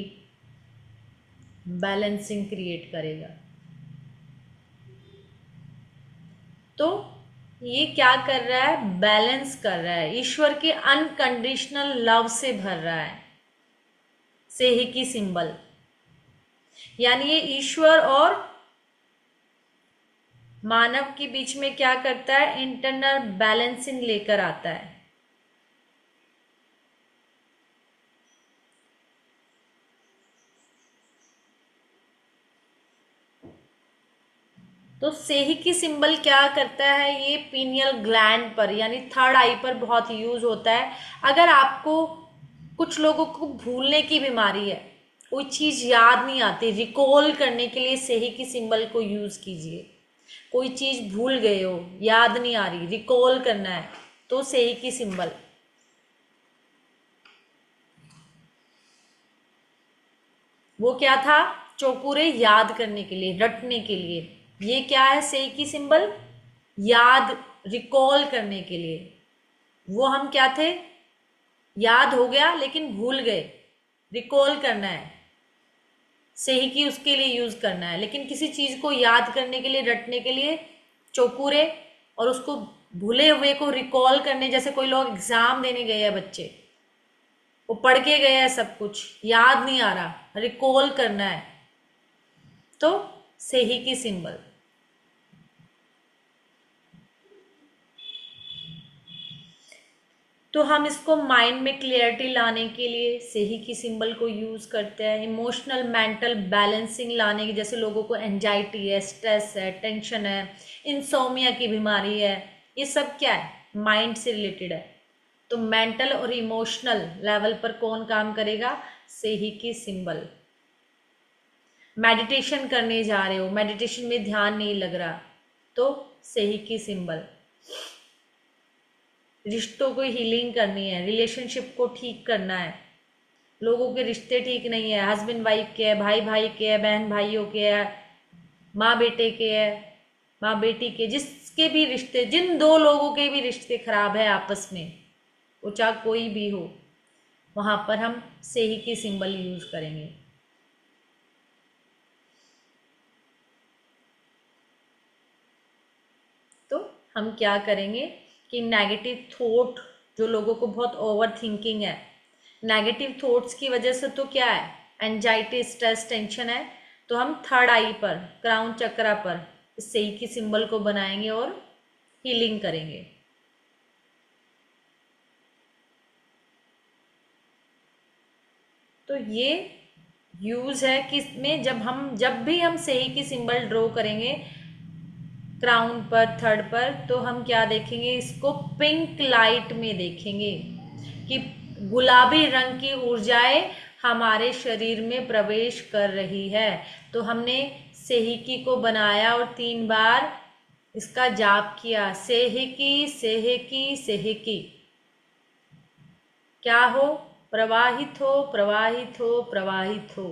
बैलेंसिंग क्रिएट करेगा। तो ये क्या कर रहा है? बैलेंस कर रहा है, ईश्वर के अनकंडीशनल लव से भर रहा है सेहिकी सिंबल। यानी ये ईश्वर और मानव के बीच में क्या करता है? इंटरनल बैलेंसिंग लेकर आता है। तो सेहिकी सिंबल क्या करता है? ये पीनियल ग्लैंड पर यानी थर्ड आई पर बहुत यूज होता है। अगर आपको, कुछ लोगों को भूलने की बीमारी है, कोई चीज याद नहीं आती, रिकॉल करने के लिए सेहिकी सिंबल को यूज कीजिए। कोई चीज भूल गए हो, याद नहीं आ रही, रिकॉल करना है, तो सेहिकी सिंबल। वो क्या था? चौकुरे याद करने के लिए, रटने के लिए। ये क्या है? सेहिकी सिंबल याद, रिकॉल करने के लिए। वो हम क्या थे? याद हो गया लेकिन भूल गए, रिकॉल करना है, सेहिकी उसके लिए यूज करना है। लेकिन किसी चीज को याद करने के लिए, रटने के लिए चौकुरे, और उसको भूले हुए को रिकॉल करने, जैसे कोई लोग एग्जाम देने गए हैं बच्चे, वो पढ़ के गए हैं, सब कुछ याद नहीं आ रहा, रिकॉल करना है, तो सेही की सिंबल। तो हम इसको माइंड में क्लियरिटी लाने के लिए सेही की सिंबल को यूज करते हैं। इमोशनल मेंटल बैलेंसिंग लाने की, जैसे लोगों को एंजाइटी है, स्ट्रेस है, टेंशन है, इंसोमिया की बीमारी है, ये सब क्या है, माइंड से रिलेटेड है। तो मेंटल और इमोशनल लेवल पर कौन काम करेगा, सेही की सिंबल। मेडिटेशन करने जा रहे हो, मेडिटेशन में ध्यान नहीं लग रहा, तो सेही की सिंबल। रिश्तों को हीलिंग करनी है, रिलेशनशिप को ठीक करना है, लोगों के रिश्ते ठीक नहीं है, हस्बैंड वाइफ के है, भाई भाई के है, बहन भाइयों के है, माँ बेटे के है, माँ बेटी के, जिसके भी रिश्ते, जिन दो लोगों के भी रिश्ते खराब है आपस में, वो चाहे कोई भी हो, वहां पर हम सेही की सिंबल यूज करेंगे। तो हम क्या करेंगे कि नेगेटिव थॉट, जो लोगों को बहुत ओवर थिंकिंग है, नेगेटिव थॉट्स की वजह से तो क्या है, एंजाइटी, स्ट्रेस, टेंशन है, तो हम थर्ड आई पर, क्राउन चक्रा पर इस सेही की सिंबल को बनाएंगे और हीलिंग करेंगे। तो ये यूज है कि इसमें जब भी हम सेही की सिंबल ड्रॉ करेंगे क्राउन पर, थर्ड पर, तो हम क्या देखेंगे, इसको पिंक लाइट में देखेंगे कि गुलाबी रंग की ऊर्जाएं हमारे शरीर में प्रवेश कर रही है। तो हमने सेहिकी को बनाया और 3 बार इसका जाप किया, सेहिकी सेहिकी सेहिकी। क्या हो, प्रवाहित हो प्रवाहित हो प्रवाहित हो।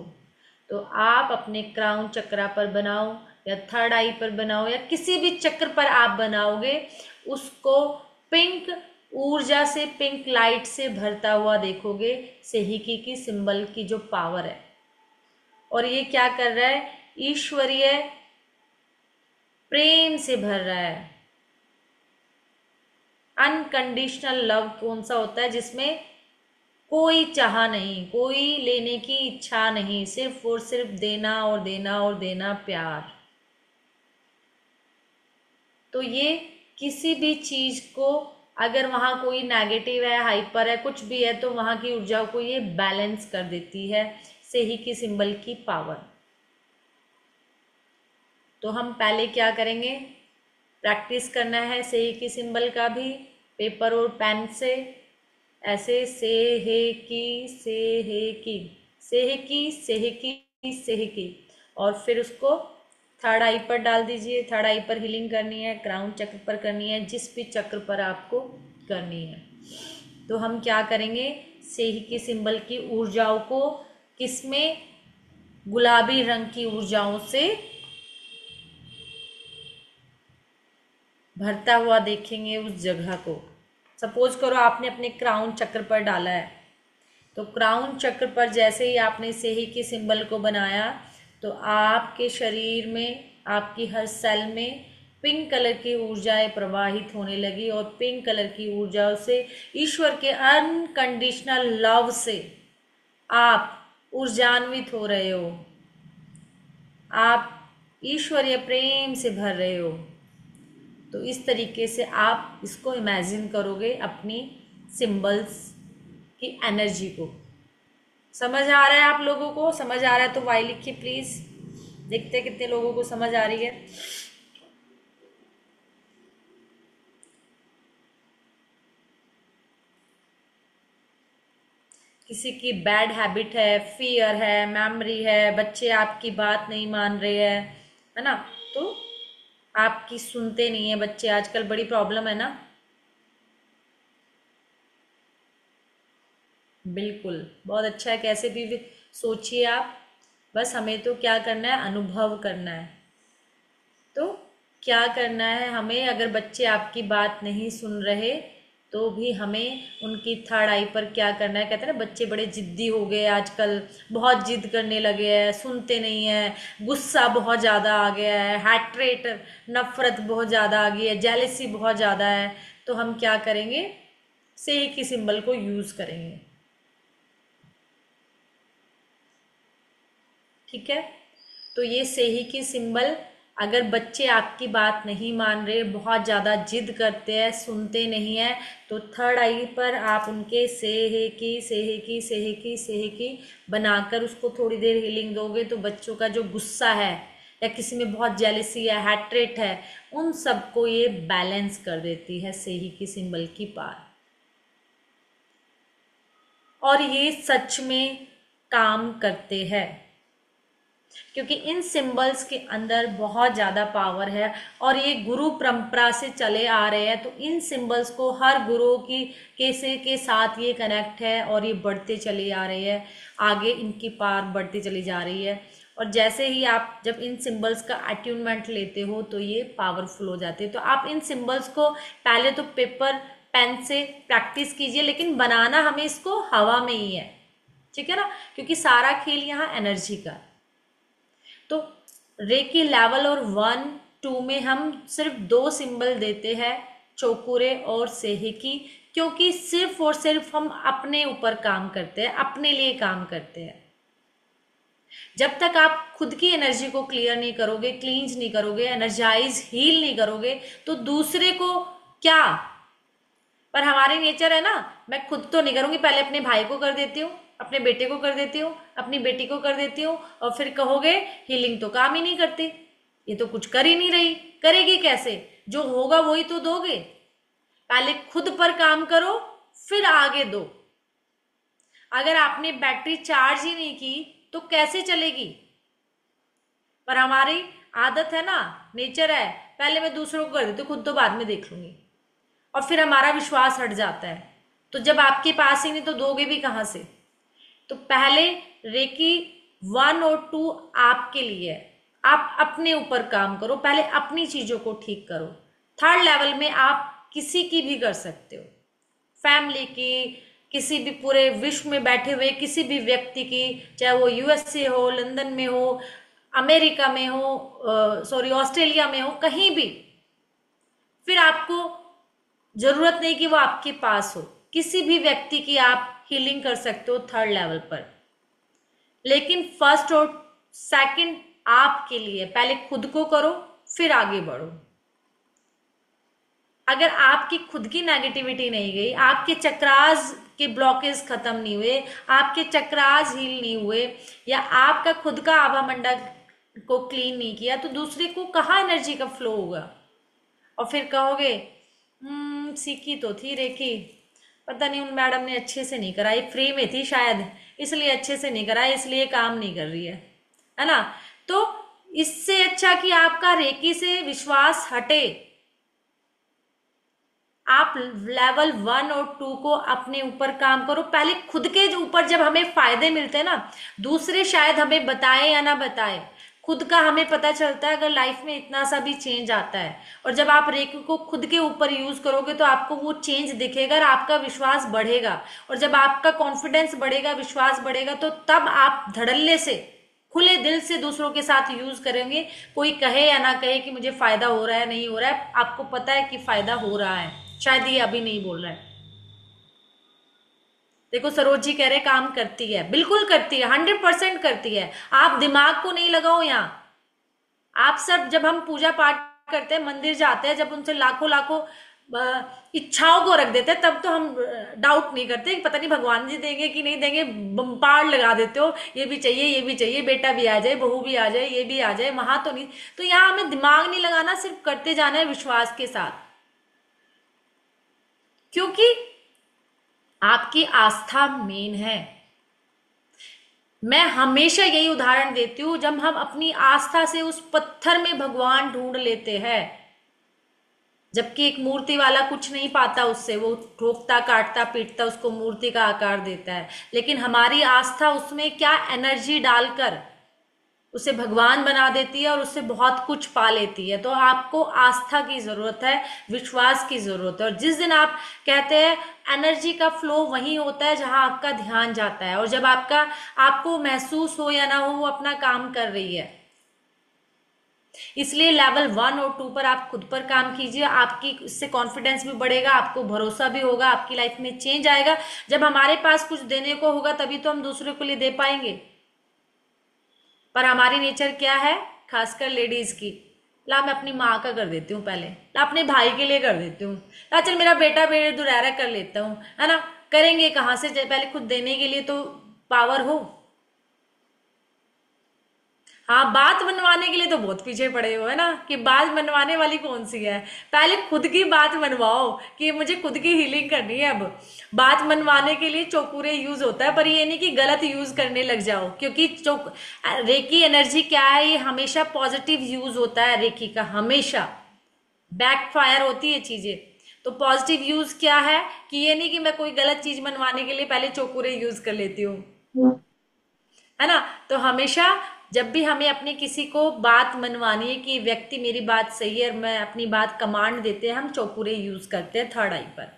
तो आप अपने क्राउन चक्रा पर बनाओ या थर्ड आई पर बनाओ या किसी भी चक्र पर आप बनाओगे, उसको पिंक ऊर्जा से, पिंक लाइट से भरता हुआ देखोगे, सेहिकी की सिंबल की जो पावर है। और ये क्या कर रहा है, ईश्वरीय प्रेम से भर रहा है। अनकंडीशनल लव कौन सा होता है, जिसमें कोई चाह नहीं, कोई लेने की इच्छा नहीं, सिर्फ और सिर्फ देना और देना और देना, प्यार। तो ये किसी भी चीज को, अगर वहां कोई नेगेटिव है, हाइपर है, कुछ भी है, तो वहां की ऊर्जा को ये बैलेंस कर देती है, सेही की सिंबल की पावर। तो हम पहले क्या करेंगे, प्रैक्टिस करना है सेही की सिंबल का भी, पेपर और पेन से, ऐसे से हे की से हे की से हे की से हे की से हे की, और फिर उसको थर्ड आई पर डाल दीजिए। थर्ड आई पर हीलिंग करनी है, क्राउन चक्र पर करनी है, जिस भी चक्र पर आपको करनी है। तो हम क्या करेंगे, सेही की सिंबल की ऊर्जाओं को किसमें, गुलाबी रंग की ऊर्जाओं से भरता हुआ देखेंगे उस जगह को। सपोज करो आपने अपने क्राउन चक्र पर डाला है, तो क्राउन चक्र पर जैसे ही आपने सेही के सिंबल को बनाया, तो आपके शरीर में, आपकी हर सेल में पिंक कलर की ऊर्जाएं प्रवाहित होने लगी, और पिंक कलर की ऊर्जाओं से, ईश्वर के अनकंडीशनल लव से आप ऊर्जान्वित हो रहे हो, आप ईश्वरीय प्रेम से भर रहे हो। तो इस तरीके से आप इसको इमेजिन करोगे, अपनी सिंबल्स की एनर्जी को। समझ आ रहा है आप लोगों को, समझ आ रहा है तो वाई लिखिए प्लीज, देखते हैं कितने लोगों को समझ आ रही है। किसी की बैड हैबिट है, फियर है, मेमोरी है, बच्चे आपकी बात नहीं मान रहे हैं, है ना, तो आपकी सुनते नहीं है बच्चे, आजकल बड़ी प्रॉब्लम है ना। बिल्कुल, बहुत अच्छा है, कैसे भी सोचिए आप, बस हमें तो क्या करना है, अनुभव करना है। तो क्या करना है हमें, अगर बच्चे आपकी बात नहीं सुन रहे, तो भी हमें उनकी थर्ड आई पर क्या करना है। कहते हैं ना बच्चे बड़े जिद्दी हो गए आजकल, बहुत जिद करने लगे हैं, सुनते नहीं है, गुस्सा बहुत ज़्यादा आ गया है, हैट्रेट नफरत बहुत ज़्यादा आ गई है, जेलेसी बहुत ज़्यादा है। तो हम क्या करेंगे, से की सिंबल को यूज़ करेंगे। ठीक है, तो ये सेही की सिंबल, अगर बच्चे आपकी बात नहीं मान रहे, बहुत ज़्यादा जिद करते हैं, सुनते नहीं हैं, तो थर्ड आई पर आप उनके सेहे की सेहे की सेहे की सेहे की बनाकर उसको थोड़ी देर हीलिंग दोगे, तो बच्चों का जो गुस्सा है या किसी में बहुत जेलसी है, हैट्रेट है, उन सबको ये बैलेंस कर देती है सेही की सिंबल की पार। और ये सच में काम करते हैं, क्योंकि इन सिंबल्स के अंदर बहुत ज़्यादा पावर है और ये गुरु परंपरा से चले आ रहे हैं। तो इन सिंबल्स को हर गुरु की कैसे के साथ ये कनेक्ट है और ये बढ़ते चले आ रहे हैं, आगे इनकी पावर बढ़ती चली जा रही है। और जैसे ही आप जब इन सिंबल्स का अट्यूनमेंट लेते हो तो ये पावरफुल हो जाते हैं। तो आप इन सिंबल्स को पहले तो पेपर पेन से प्रैक्टिस कीजिए, लेकिन बनाना हमें इसको हवा में ही है, ठीक है ना, क्योंकि सारा खेल यहाँ एनर्जी का। तो रेकी लेवल और 1, 2 में हम सिर्फ 2 सिंबल देते हैं, चोकुरे और सेहेकी, क्योंकि सिर्फ और सिर्फ हम अपने ऊपर काम करते हैं, अपने लिए काम करते हैं। जब तक आप खुद की एनर्जी को क्लियर नहीं करोगे, क्लींस नहीं करोगे, एनर्जाइज हील नहीं करोगे, तो दूसरे को क्या। पर हमारी नेचर है ना, मैं खुद तो नहीं करूंगी, पहले अपने भाई को कर देती हूँ, अपने बेटे को कर देती हूँ, अपनी बेटी को कर देती हूँ, और फिर कहोगे हीलिंग तो काम ही नहीं करती, ये तो कुछ कर ही नहीं रही। करेगी कैसे, जो होगा वही तो दोगे। पहले खुद पर काम करो, फिर आगे दो। अगर आपने बैटरी चार्ज ही नहीं की तो कैसे चलेगी। पर हमारी आदत है ना, नेचर है, पहले मैं दूसरों को कर देती हूँ, खुद तो बाद में देख लूंगी, और फिर हमारा विश्वास हट जाता है। तो जब आपके पास ही नहीं तो दोगे भी कहां से। तो पहले रेकी 1 और 2 आपके लिए है, आप अपने ऊपर काम करो, पहले अपनी चीजों को ठीक करो। थर्ड लेवल में आप किसी की भी कर सकते हो, फैमिली की, किसी भी पूरे विश्व में बैठे हुए किसी भी व्यक्ति की, चाहे वो यूएसए हो, लंदन में हो, अमेरिका में हो, सॉरी ऑस्ट्रेलिया में हो, कहीं भी। फिर आपको जरूरत नहीं कि वो आपके पास हो, किसी भी व्यक्ति की आप हीलिंग कर सकते हो थर्ड लेवल पर। लेकिन फर्स्ट और सेकंड आपके लिए, पहले खुद को करो फिर आगे बढ़ो। अगर आपकी खुद की नेगेटिविटी नहीं गई, आपके चक्रास के ब्लॉकेज खत्म नहीं हुए, आपके चक्रास हील नहीं हुए, या आपका खुद का आभा मंडल को क्लीन नहीं किया, तो दूसरे को कहाँ एनर्जी का फ्लो होगा। और फिर कहोगे सीखी तो थी रेकी, पता नहीं उन मैडम ने अच्छे से नहीं कराई, फ्री में थी शायद इसलिए अच्छे से नहीं कराई, इसलिए काम नहीं कर रही है ना। तो इससे अच्छा कि आपका रेकी से विश्वास हटे, आप लेवल 1 और 2 को अपने ऊपर काम करो। पहले खुद के ऊपर जब हमें फायदे मिलते हैं ना, दूसरे शायद हमें बताए या ना बताए, खुद का हमें पता चलता है अगर लाइफ में इतना सा भी चेंज आता है। और जब आप रेकी को खुद के ऊपर यूज करोगे तो आपको वो चेंज दिखेगा और आपका विश्वास बढ़ेगा। और जब आपका कॉन्फिडेंस बढ़ेगा, विश्वास बढ़ेगा, तो तब आप धड़ल्ले से खुले दिल से दूसरों के साथ यूज करेंगे। कोई कहे या ना कहे कि मुझे फायदा हो रहा है नहीं हो रहा है, आपको पता है कि फायदा हो रहा है, शायद ये अभी नहीं बोल रहा है। देखो सरोज जी कह रहे काम करती है, बिल्कुल करती है, 100% करती है। आप दिमाग को नहीं लगाओ यहाँ। आप सब जब हम पूजा पाठ करते हैं, मंदिर जाते हैं, जब उनसे लाखों लाखों इच्छाओं को रख देते हैं, तब तो हम डाउट नहीं करते कि पता नहीं भगवान जी देंगे कि नहीं देंगे। बम्पार लगा देते हो, ये भी चाहिए, ये भी चाहिए, बेटा भी आ जाए, बहू भी आ जाए, ये भी आ जाए, वहां तो नहीं। तो यहाँ हमें दिमाग नहीं लगाना, सिर्फ करते जाना है विश्वास के साथ, क्योंकि आपकी आस्था मेन है। मैं हमेशा यही उदाहरण देती हूं, जब हम अपनी आस्था से उस पत्थर में भगवान ढूंढ लेते हैं, जबकि एक मूर्ति वाला कुछ नहीं पाता उससे, वो ठोकता काटता पीटता उसको मूर्ति का आकार देता है। लेकिन हमारी आस्था उसमें क्या एनर्जी डालकर उसे भगवान बना देती है और उससे बहुत कुछ पा लेती है। तो आपको आस्था की जरूरत है, विश्वास की जरूरत है। और जिस दिन आप कहते हैं, एनर्जी का फ्लो वहीं होता है जहां आपका ध्यान जाता है, और जब आपको महसूस हो या ना हो वो अपना काम कर रही है। इसलिए लेवल 1 और 2 पर आप खुद पर काम कीजिए, आपकी इससे कॉन्फिडेंस भी बढ़ेगा, आपको भरोसा भी होगा, आपकी लाइफ में चेंज आएगा। जब हमारे पास कुछ देने को होगा तभी तो हम दूसरों के लिए दे पाएंगे। पर हमारी नेचर क्या है, खासकर लेडीज की, ला मैं अपनी माँ का कर देती हूँ पहले, ला अपने भाई के लिए कर देती हूँ, ला चल मेरा बेटा मेरे दुरारा कर लेता हूँ, है ना। करेंगे कहाँ से, पहले खुद देने के लिए तो पावर हो। हाँ, बात मनवाने के लिए तो बहुत पीछे पड़े हो, है ना, कि बात मनवाने वाली कौन सी है। पहले खुद की बात मनवाओ कि मुझे खुद की हीलिंग करनी है। अब बात मनवाने के लिए चौकुरे यूज होता है, पर ये नहीं कि गलत यूज करने लग जाओ, क्योंकि रेकी एनर्जी क्या है, ये हमेशा पॉजिटिव यूज होता है रेकी का, हमेशा बैकफायर होती है चीजें। तो पॉजिटिव यूज क्या है कि ये नहीं कि मैं कोई गलत चीज मनवाने के लिए पहले चौकुरे यूज कर लेती हूँ, है ना। तो हमेशा जब भी हमें अपने किसी को बात मनवानी है कि व्यक्ति मेरी बात सही है और मैं अपनी बात कमांड देते हैं, हम चौकुरे यूज करते हैं थर्ड आई पर।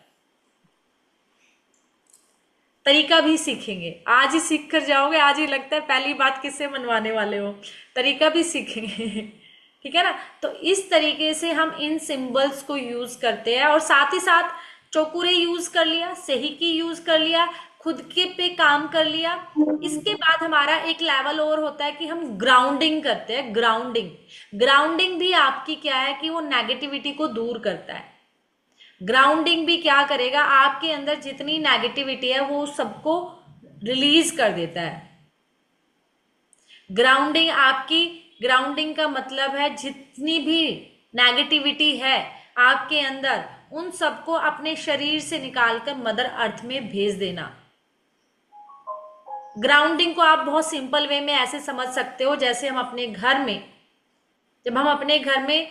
तरीका भी सीखेंगे, आज ही सीख कर जाओगे, आज ही लगता है पहली बात किससे मनवाने वाले हो, तरीका भी सीखेंगे। ठीक है ना। तो इस तरीके से हम इन सिंबल्स को यूज करते हैं, और साथ ही साथ चौकुरे यूज कर लिया, सही की यूज कर लिया, खुद के पे काम कर लिया। इसके बाद हमारा एक लेवल और होता है कि हम ग्राउंडिंग करते हैं। ग्राउंडिंग, ग्राउंडिंग भी आपकी क्या है कि वो नेगेटिविटी को दूर करता है। ग्राउंडिंग भी क्या करेगा, आपके अंदर जितनी नेगेटिविटी है वो सबको रिलीज कर देता है। ग्राउंडिंग आपकी, ग्राउंडिंग का मतलब है जितनी भी नेगेटिविटी है आपके अंदर, उन सबको अपने शरीर से निकालकर मदर अर्थ में भेज देना। ग्राउंडिंग को आप बहुत सिंपल वे में ऐसे समझ सकते हो, जैसे हम अपने घर में, जब हम अपने घर में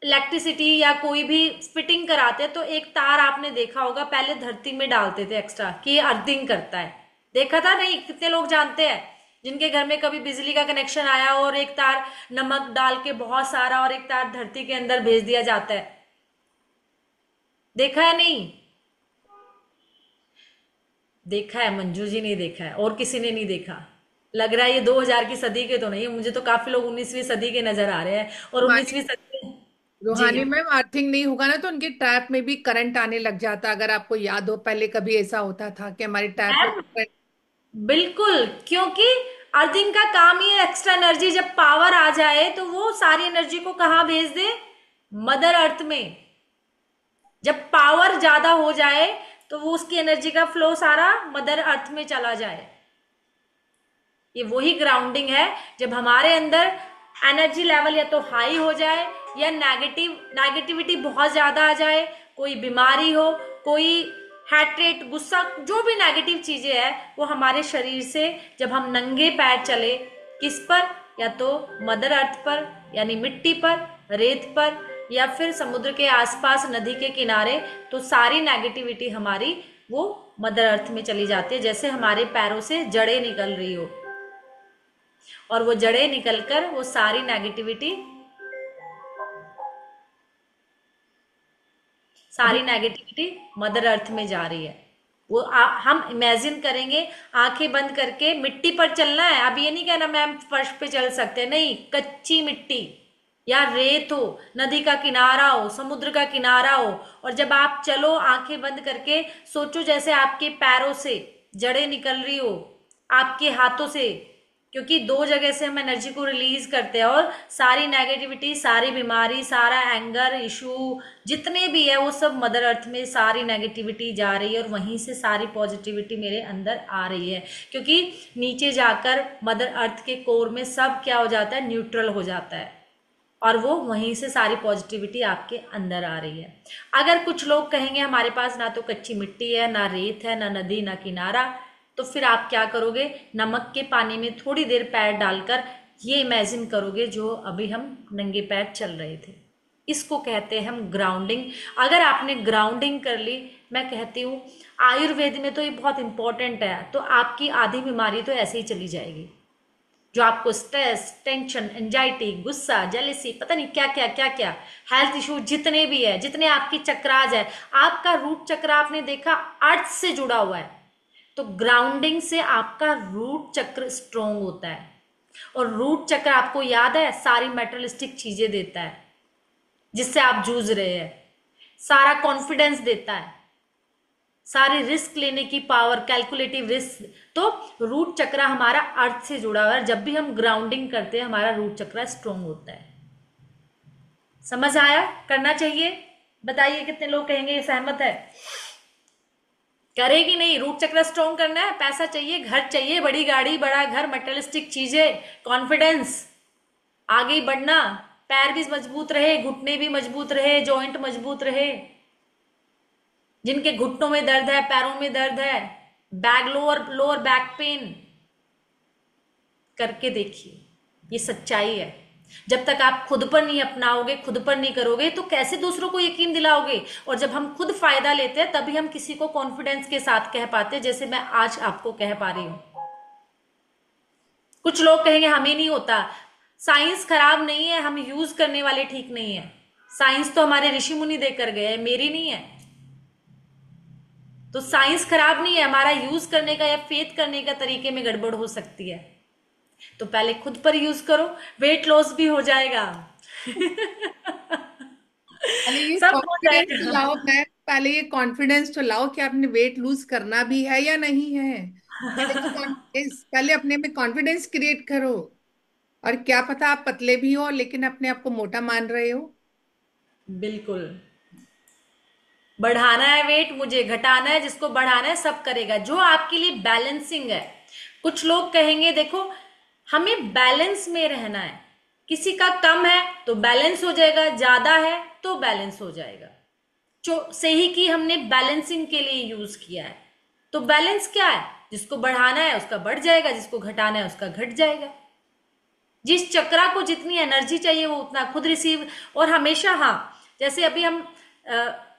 इलेक्ट्रिसिटी या कोई भी फिटिंग कराते हैं तो एक तार आपने देखा होगा पहले धरती में डालते थे एक्स्ट्रा कि ये अर्थिंग करता है। देखा था नहीं, कितने लोग जानते हैं जिनके घर में कभी बिजली का कनेक्शन आया और एक तार नमक डाल के बहुत सारा और एक तार धरती के अंदर भेज दिया जाता है, देखा है नहीं? देखा है, मंजू जी ने देखा है और किसी ने नहीं देखा। लग रहा है ये 2000 की सदी के तो नहीं है, मुझे तो काफी लोग 19वीं सदी के नजर आ रहे हैं, और रूहानी 19वीं सदी। जी रूहानी मैम, अर्थिंग नहीं होगा ना तो उनके टैप में भी करंट आने लग जाता। अगर आपको याद हो, पहले कभी ऐसा होता था कि हमारे टैप में मैम, बिल्कुल, क्योंकि अर्थिंग का काम ही है एक्स्ट्रा एनर्जी, जब पावर आ जाए तो वो सारी एनर्जी को कहाँ भेज दे, मदर अर्थ में। जब पावर ज्यादा हो जाए तो वो उसकी एनर्जी का फ्लो सारा मदर अर्थ में चला जाए। ये वही ग्राउंडिंग है, जब हमारे अंदर एनर्जी लेवल या तो हाई हो जाए या नेगेटिविटी बहुत ज्यादा आ जाए, कोई बीमारी हो, कोई हैट्रेट, गुस्सा, जो भी नेगेटिव चीजें है वो हमारे शरीर से, जब हम नंगे पैर चले किस पर, या तो मदर अर्थ पर यानी मिट्टी पर, रेत पर, या फिर समुद्र के आसपास नदी के किनारे, तो सारी नेगेटिविटी हमारी वो मदर अर्थ में चली जाती है, जैसे हमारे पैरों से जड़ें निकल रही हो, और वो जड़ें निकलकर वो सारी नेगेटिविटी, सारी अभी नेगेटिविटी मदर अर्थ में जा रही है। वो हम इमेजिन करेंगे, आंखें बंद करके मिट्टी पर चलना है। अब ये नहीं कहना मैम फर्श पे चल सकते, नहीं, कच्ची मिट्टी या रेत हो, नदी का किनारा हो, समुद्र का किनारा हो, और जब आप चलो आंखें बंद करके, सोचो जैसे आपके पैरों से जड़ें निकल रही हो, आपके हाथों से, क्योंकि दो जगह से हम एनर्जी को रिलीज करते हैं, और सारी नेगेटिविटी, सारी बीमारी, सारा एंगर इशू जितने भी है वो सब मदर अर्थ में सारी नेगेटिविटी जा रही है, और वहीं से सारी पॉजिटिविटी मेरे अंदर आ रही है, क्योंकि नीचे जाकर मदर अर्थ के कोर में सब क्या हो जाता है, न्यूट्रल हो जाता है, और वो वहीं से सारी पॉजिटिविटी आपके अंदर आ रही है। अगर कुछ लोग कहेंगे हमारे पास ना तो कच्ची मिट्टी है, ना रेत है, ना नदी, ना किनारा, तो फिर आप क्या करोगे, नमक के पानी में थोड़ी देर पैर डालकर ये इमेजिन करोगे जो अभी हम नंगे पैर चल रहे थे। इसको कहते हैं हम ग्राउंडिंग। अगर आपने ग्राउंडिंग कर ली, मैं कहती हूँ आयुर्वेद में तो ये बहुत इंपॉर्टेंट है, तो आपकी आधी बीमारी तो ऐसे ही चली जाएगी। जो आपको स्ट्रेस, टेंशन, एंजाइटी, गुस्सा, जेलेसी, पता नहीं क्या क्या क्या क्या, हेल्थ इशू जितने भी है, जितने आपकी चक्राज है, आपका रूट चक्र आपने देखा अर्थ से जुड़ा हुआ है। तो ग्राउंडिंग से आपका रूट चक्र स्ट्रोंग होता है। और रूट चक्र आपको याद है सारी मेटरलिस्टिक चीजें देता है जिससे आप जूझ रहे हैं, सारा कॉन्फिडेंस देता है, सारे रिस्क लेने की पावर, कैलकुलेटिव रिस्क। तो रूट चक्र हमारा अर्थ से जुड़ा हुआ है। जब भी हम ग्राउंडिंग करते हैं हमारा रूट चक्र स्ट्रोंग होता है। समझ आया? करना चाहिए? बताइए कितने लोग कहेंगे ये सहमत है? करेगी नहीं? रूट चक्र स्ट्रोंग करना है, पैसा चाहिए, घर चाहिए, बड़ी गाड़ी, बड़ा घर, मटेरियलिस्टिक चीजें, कॉन्फिडेंस, आगे बढ़ना, पैर भी मजबूत रहे, घुटने भी मजबूत रहे, जॉइंट मजबूत रहे। जिनके घुटनों में दर्द है, पैरों में दर्द है, back, lower lower back pain, करके देखिए। ये सच्चाई है। जब तक आप खुद पर नहीं अपनाओगे, खुद पर नहीं करोगे, तो कैसे दूसरों को यकीन दिलाओगे? और जब हम खुद फायदा लेते हैं तभी हम किसी को कॉन्फिडेंस के साथ कह पाते हैं, जैसे मैं आज आपको कह पा रही हूं। कुछ लोग कहेंगे हमें नहीं होता। साइंस खराब नहीं है, हम यूज करने वाले ठीक नहीं है। साइंस तो हमारे ऋषि मुनि देकर गए, मेरी नहीं है। तो साइंस खराब नहीं है, हमारा यूज करने का या फेथ करने का तरीके में गड़बड़ हो सकती है। तो पहले खुद पर यूज करो, वेट लॉस भी हो जाएगा। पहले ये सब हो कॉन्फिडेंस तो जाएगा। लाओ, मैं पहले ये कॉन्फिडेंस तो लाओ कि आपने वेट लूज करना भी है या नहीं है। पहले तो कॉन्फिडेंस, पहले अपने में कॉन्फिडेंस क्रिएट करो। और क्या पता आप पतले भी हो लेकिन अपने आप को मोटा मान रहे हो। बिल्कुल। बढ़ाना है वेट, मुझे घटाना है, जिसको बढ़ाना है सब करेगा, जो आपके लिए बैलेंसिंग है। कुछ लोग कहेंगे देखो हमें बैलेंस में रहना है, किसी का कम है तो बैलेंस हो जाएगा, ज्यादा है तो बैलेंस हो जाएगा। जो सही की हमने बैलेंसिंग के लिए यूज किया है। तो बैलेंस क्या है? जिसको बढ़ाना है उसका बढ़ जाएगा, जिसको घटाना है उसका घट जाएगा। जिस चक्रा को जितनी एनर्जी चाहिए वो उतना खुद रिसीव। और हमेशा, हाँ, जैसे अभी हम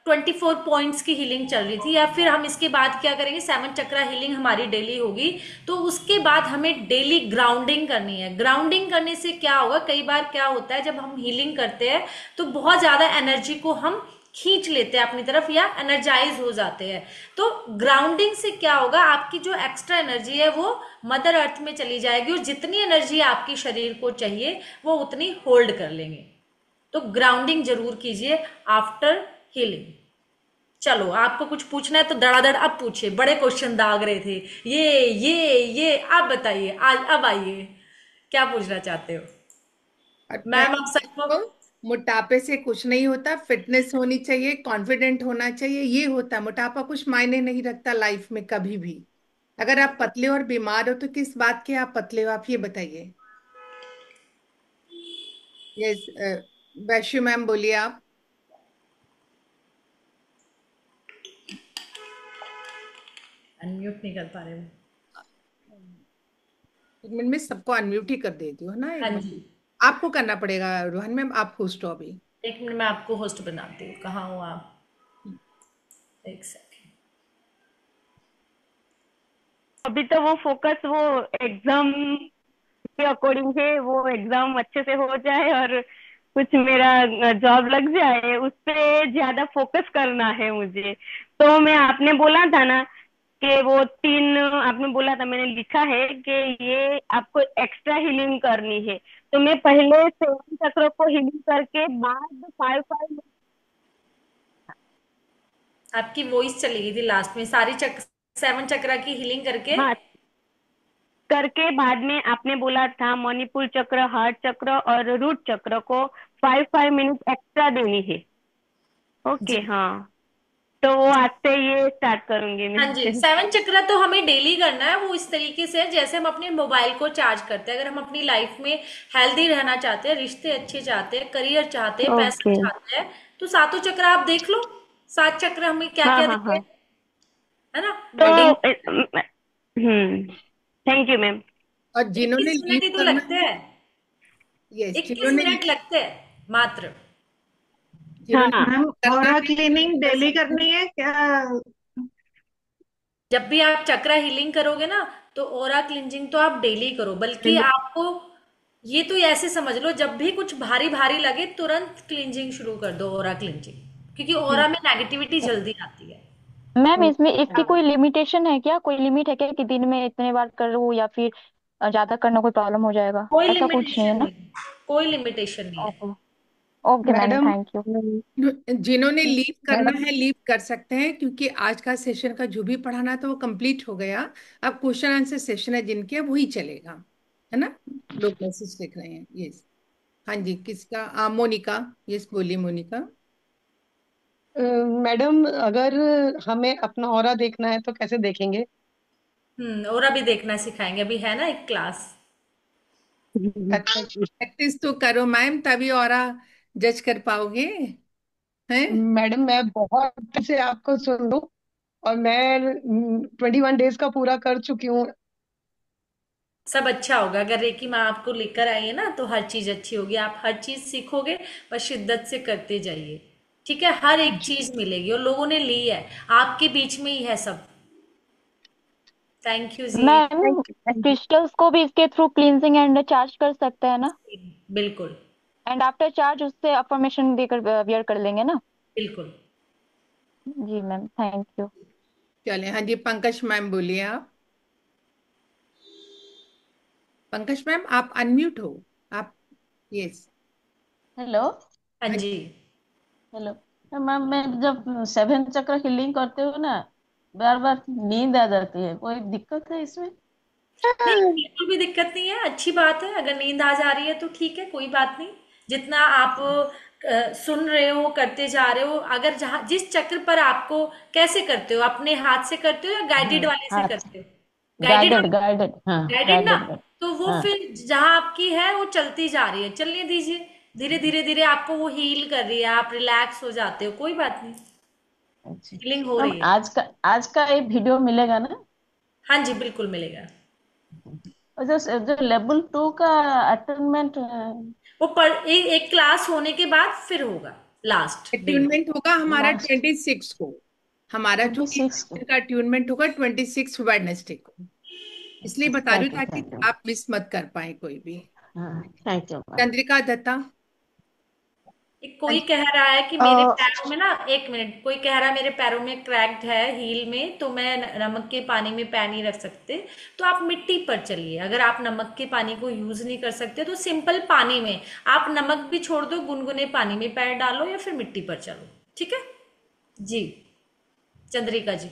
24 पॉइंट्स की हीलिंग चल रही थी, या फिर हम इसके बाद क्या करेंगे, 7 चक्रा हीलिंग हमारी डेली होगी। तो उसके बाद हमें डेली ग्राउंडिंग करनी है। ग्राउंडिंग करने से क्या होगा, कई बार क्या होता है जब हम हीलिंग करते हैं तो बहुत ज्यादा एनर्जी को हम खींच लेते हैं अपनी तरफ या एनर्जाइज हो जाते हैं। तो ग्राउंडिंग से क्या होगा, आपकी जो एक्स्ट्रा एनर्जी है वो मदर अर्थ में चली जाएगी, और जितनी एनर्जी आपकी शरीर को चाहिए वो उतनी होल्ड कर लेंगे। तो ग्राउंडिंग जरूर कीजिए आफ्टर हीलिंग। चलो, आपको कुछ पूछना है तो धड़ाधड़ अब पूछिए, बड़े क्वेश्चन दाग रहे थे। ये आप बताइए, आज अब आइए, क्या पूछना चाहते हो? और मैं मैम आप सबको। तो, मोटापे से कुछ नहीं होता, फिटनेस होनी चाहिए, कॉन्फिडेंट होना चाहिए, ये होता है। मोटापा कुछ मायने नहीं रखता लाइफ में कभी भी। अगर आप पतले और बीमार हो तो किस बात के आप पतले हो, आप ये बताइए। ये वैश्यू मैम बोलिए आप। अनम्यूट नहीं कर पा रहे हो? 1 मिनट में सबको अनम्यूट ही कर देती हूँ ना, हाँ एक बार। जी। आपको करना पड़ेगा रोहन मैम, आप होस्ट हो अभी। 1 मिनट में आपको होस्ट बनाती हूँ, कहाँ हो आप? एक सेकेंड। अभी तो वो फोकस वो एग्जाम के अकॉर्डिंग है, वो एग्जाम अच्छे से हो जाए और कुछ मेरा जॉब लग जाए, उस पे ज्यादा फोकस करना है मुझे। तो मैं, आपने बोला था ना कि वो 3 आपने बोला था, मैंने लिखा है कि ये आपको एक्स्ट्रा हीलिंग करनी है। तो मैं पहले 7 चक्र को हीलिंग करके बाद 5 5। आपकी वॉइस चली गई थी लास्ट में, सारी 7 चक्रा की हीलिंग करके। हाँ, करके बाद में आपने बोला था मणिपुर चक्र, हार्ट चक्र और रूट चक्र को 5 5 मिनट एक्स्ट्रा देनी है। ओके, जी। हाँ। तो वो आज से ये स्टार्ट करूंगी हाँ मैं। जी, 7 चक्रा तो हमें डेली करना है। वो इस तरीके से है जैसे हम अपने मोबाइल को चार्ज करते हैं। अगर हम अपनी लाइफ में हेल्दी रहना चाहते हैं, रिश्ते अच्छे चाहते हैं, करियर चाहते हैं, पैसा ओके। चाहते हैं, तो 7 चक्रा आप देख लो। 7 चक्र हमें क्या हाँ क्या हाँ देते हैं, हाँ। है ना? तो वेडिंग। Thank you ma'am. और जिन्होंने 21 मिनट लीड ही तो करना लगते है, हैं। यस, 21 मिनट लगते हैं मात्र। जिन्होंने हाँ। मैम करना ऑरा है क्लीनिंग कर डेली सकते हैं। करनी है क्या? जब भी आप चक्रा हीलिंग करोगे ना, तो ओरा क्लिंजिंग तो आप डेली करो, बल्कि आपको ये तो ऐसे समझ लो, जब भी कुछ भारी भारी लगे तुरंत क्लिंजिंग शुरू कर दो, ओरा क्लिंजिंग, क्योंकि ओरा में नेगेटिविटी जल्दी आती है। मैम इसमें इसकी कोई लिमिटेशन है क्या, कोई लिमिट है क्या कि दिन में इतने बार करूँ या फिर ज्यादा करना कोई प्रॉब्लम हो जाएगा, कोई ऐसा कुछ नहीं है लिमिटेशन ना? नहीं, कोई लिमिटेशन नहीं है। Okay. Okay ma'am, madam, thank you. जिन्होंने लीव करना मैडम है लीव कर सकते हैं, क्योंकि आज का सेशन का जो भी पढ़ाना था वो कंप्लीट हो गया। अब क्वेश्चन आंसर सेशन है जिनके, अब वही चलेगा, है ना? लोग मैसेज लिख रहे हैं, यस। हाँ जी, किसका? मोनिका। यस, बोलिए मोनिका। मैडम अगर हमें अपना ऑरा देखना है तो कैसे देखेंगे? ओरा भी देखना सिखाएंगे, अभी है ना एक क्लास। अच्छा जी। प्रैक्टिस तो करो मैम, तभी और जज कर पाओगे, हैं? मैडम मैं बहुत दिन से आपको सुन लूं, और मैं 21 डेज का पूरा कर चुकी हूँ। सब अच्छा होगा, अगर रेकी माँ आपको लेकर आई है ना, तो हर चीज अच्छी होगी, आप हर चीज सीखोगे, बस शिद्दत से करते जाइए। ठीक है, हर एक चीज मिलेगी, और लोगों ने ली है, आपके बीच में ही है सब। Thank you ji. Ma'am thank you, thank you. Crystals को भी इसके थ्रू क्लींजिंग एंड चार्ज कर सकते हैं ना? बिल्कुल। एंड आफ्टर चार्ज उससे अफर्मेशन देकर वियर कर लेंगे ना? बिल्कुल। जी मैम, थैंक यू। चले, हाँ जी, पंकज मैम बोलिए आप। पंकज मैम, आप अनम्यूट हो आप। यस। हेलो। हाँ हाँ जी। हेलो। तो मैम मैं जब 7 चक्र हीलिंग करती हूँ ना, बार बार नींद आ जाती है, कोई दिक्कत है इसमें? नहीं, बिल्कुल भी दिक्कत नहीं है, अच्छी बात है, अगर नींद आ जा रही है तो ठीक है, कोई बात नहीं। जितना आप सुन रहे हो, करते जा रहे हो, अगर जहाँ जिस चक्र पर आपको, कैसे करते हो, अपने हाथ से करते हो या गाइडेड हाँ, वाले से हाथ करते हो? से गाइडेड गाइडेड, वाले। गाइडेड, हाँ गाइडेड ना, गाइडेड। तो वो हाँ। फिर जहां आपकी है वो चलती जा रही है, चलने दीजिए, धीरे धीरे धीरे आपको वो हील कर रही है, आप रिलैक्स हो जाते हो, कोई बात नहीं, अच्छा। हीलिंग हो मैम रही है। आज का एक वीडियो मिलेगा ना? हाँ जी, बिल्कुल मिलेगा। और जो जो लेवल 2 का अटेनमेंट है, वो एक क्लास होने के बाद फिर होगा, लास्ट डेट। अट्यूनमेंट होगा हमारा लास्ट 26 को। हमारा जो 26 को। का अट्यूनमेंट होगा 26 वेडनेसडे को। इसलिए बता रही हूँ थैंक यू, ताकि थैंक यू। आप मिस मत कर पाए कोई भी। हाँ, thank you ma'am. Chandrika Datta. हाँ कोई जी। कह रहा है कि मेरे पैरों में ना, एक मिनट, कोई कह रहा है मेरे पैरों में क्रैक्ड है हील में, तो मैं नमक के पानी में पैर नहीं रख सकते। तो आप मिट्टी पर चलिए, अगर आप नमक के पानी को यूज नहीं कर सकते तो सिंपल पानी में आप नमक भी छोड़ दो, गुनगुने पानी में पैर डालो, या फिर मिट्टी पर चलो। ठीक है जी, Chandrika ji.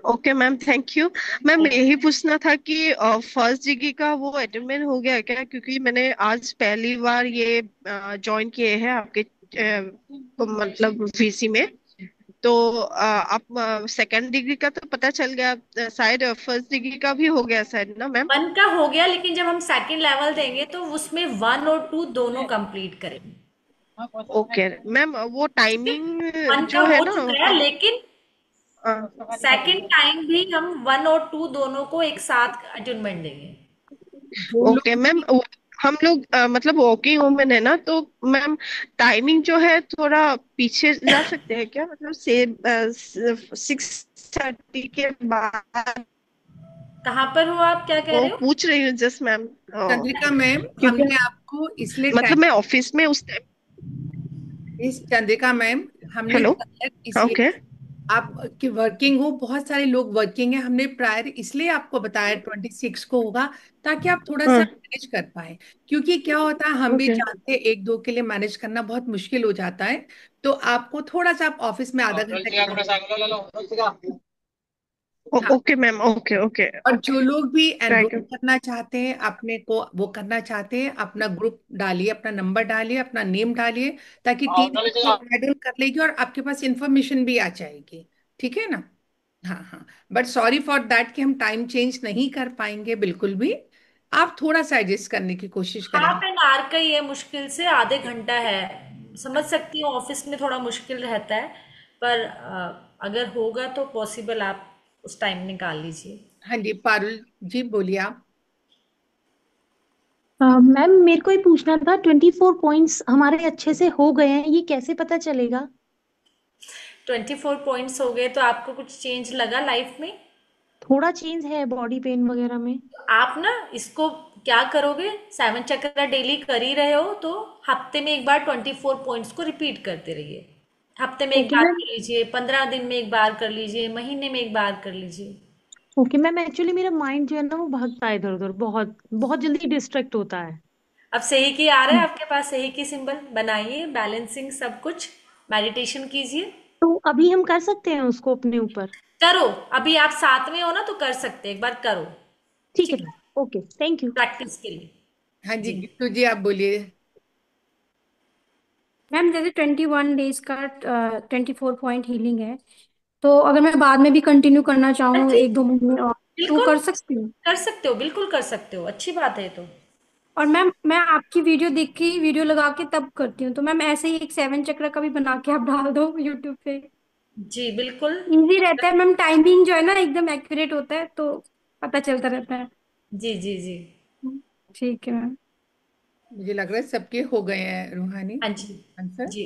Okay ma'am, thank you. Ma'am यही पूछना था कि फर्स्ट डिग्री का वो अटेनमेंट हो गया क्या, क्योंकि मैंने आज पहली बार ये ज्वाइन किए हैं आपके मतलब वीसी में। तो आप सेकंड डिग्री का तो पता चल गया, शायद फर्स्ट डिग्री का भी हो गया शायद ना मैम? 1 का हो गया, लेकिन जब हम सेकंड लेवल देंगे तो उसमें 1 और 2 दोनों कंप्लीट करेंगे। ओके मैम, वो ठीक है, टाइमिंग 1 का जो है हो ना चुका है, लेकिन अ, सेकंड टाइम भी हम 1 और 2 दोनों को एक साथ अटेनमेंट देंगे। जो ओके लोग मैम, भी हम लोग मतलब वर्किंग वुमेन है ना, तो मैम टाइमिंग जो है थोड़ा पीछे जा सकते हैं क्या, मतलब से 6:30 के बाद? कहाँ पर हो आप, क्या कह वो रहे हो? पूछ रही हूँ जस्ट मैम, चंद्रिका मैम, क्योंकि हमने आपको इसलिए मतलब टाइम, मैं ऑफिस में उस टाइम। इस चंद्रिका मैम, हमने हेलो। प्रायर इसलिए, ओके। आप की वर्किंग हो, बहुत सारे लोग वर्किंग है, हमने प्रायर इसलिए आपको बताया 26 को होगा, ताकि आप थोड़ा सा हाँ। मैनेज कर पाए। क्योंकि क्या होता है, हम भी ओके। जानते हैं, एक दो के लिए मैनेज करना बहुत मुश्किल हो जाता है। तो आपको थोड़ा सा, आप ऑफिस में आधा घंटा हाँ। Okay ma'am, okay okay. और जो ओके, लोग भी ट्राई एनरोल कर। करना चाहते हैं, अपने को वो करना चाहते हैं, अपना ग्रुप डालिए, अपना नंबर डालिए, अपना नेम डालिए, ताकि टीम आपको ऐड कर लेगी और आपके पास इंफॉर्मेशन भी आ जाएगी। ठीक है ना? हाँ हाँ। बट सॉरी फॉर दैट कि हम टाइम चेंज नहीं कर पाएंगे बिल्कुल भी। आप थोड़ा सा एडजस्ट करने की कोशिश करें। हाफ एन आवर का ही है, मुश्किल से आधे घंटा है। समझ सकती हूँ ऑफिस में थोड़ा मुश्किल रहता है, पर अगर होगा तो पॉसिबल, आप उस टाइम निकाल लीजिए। हाँ जी, पारुल जी बोलिए आप। मैम मेरे को ही पूछना था, 24 पॉइंट्स हमारे अच्छे से हो गए हैं, ये कैसे पता चलेगा? 24 पॉइंट्स हो गए तो आपको कुछ चेंज लगा लाइफ में? थोड़ा चेंज है बॉडी पेन वगैरह में। आप ना इसको क्या करोगे, 7 चक्र डेली कर ही रहे हो तो हफ्ते में एक बार 24 पॉइंट्स को रिपीट करते रहिए। हफ्ते में एक ओके बार मैम। कर लीजिए, 15 दिन में एक बार कर लीजिए, महीने में एक बार कर लीजिए। ओके मैम, एक्चुअली मेरा माइंड जो है ना वो भागता है इधर उधर, बहुत बहुत जल्दी डिस्ट्रैक्ट होता है। अब सही की आ रहा है आपके पास, सही की सिंबल बनाइए, बैलेंसिंग सब कुछ, मेडिटेशन कीजिए। तो अभी हम कर सकते हैं उसको अपने ऊपर? करो, अभी आप साथ में हो ना तो कर सकते हैं, एक बार करो। ठीक है ठीक है, ma'am, okay, thank you. Practice के लिए। हाँ जी, जी। गीतू जी आप बोलिए। मैम जैसे 21 डेज का 24 पॉइंट हीलिंग है, तो अगर मैं बाद में भी कंटिन्यू करना चाहूँ जी, 1-2 महीने और, तो बिल्कुल कर सकती हूँ? कर सकते हो, बिल्कुल कर सकते हो, अच्छी बात है ये तो। और मैम मैं आपकी वीडियो देख के ही वीडियो लगा के तब करती हूँ, तो मैम ऐसे ही एक 7 चक्र का भी बना के आप डाल दो यूट्यूब पे। जी बिल्कुल। इजी रहता है मैम, टाइमिंग जो है ना एकदम एक्यूरेट होता है, तो पता चलता रहता है। जी जी जी। ठीक है मैम। मुझे लग रहा है सबके हो गए हैं रूहानी हाँ जी। आंसर। जी,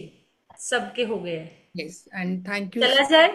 सबके हो गए हैं। Yes, and thank you. चला जाए।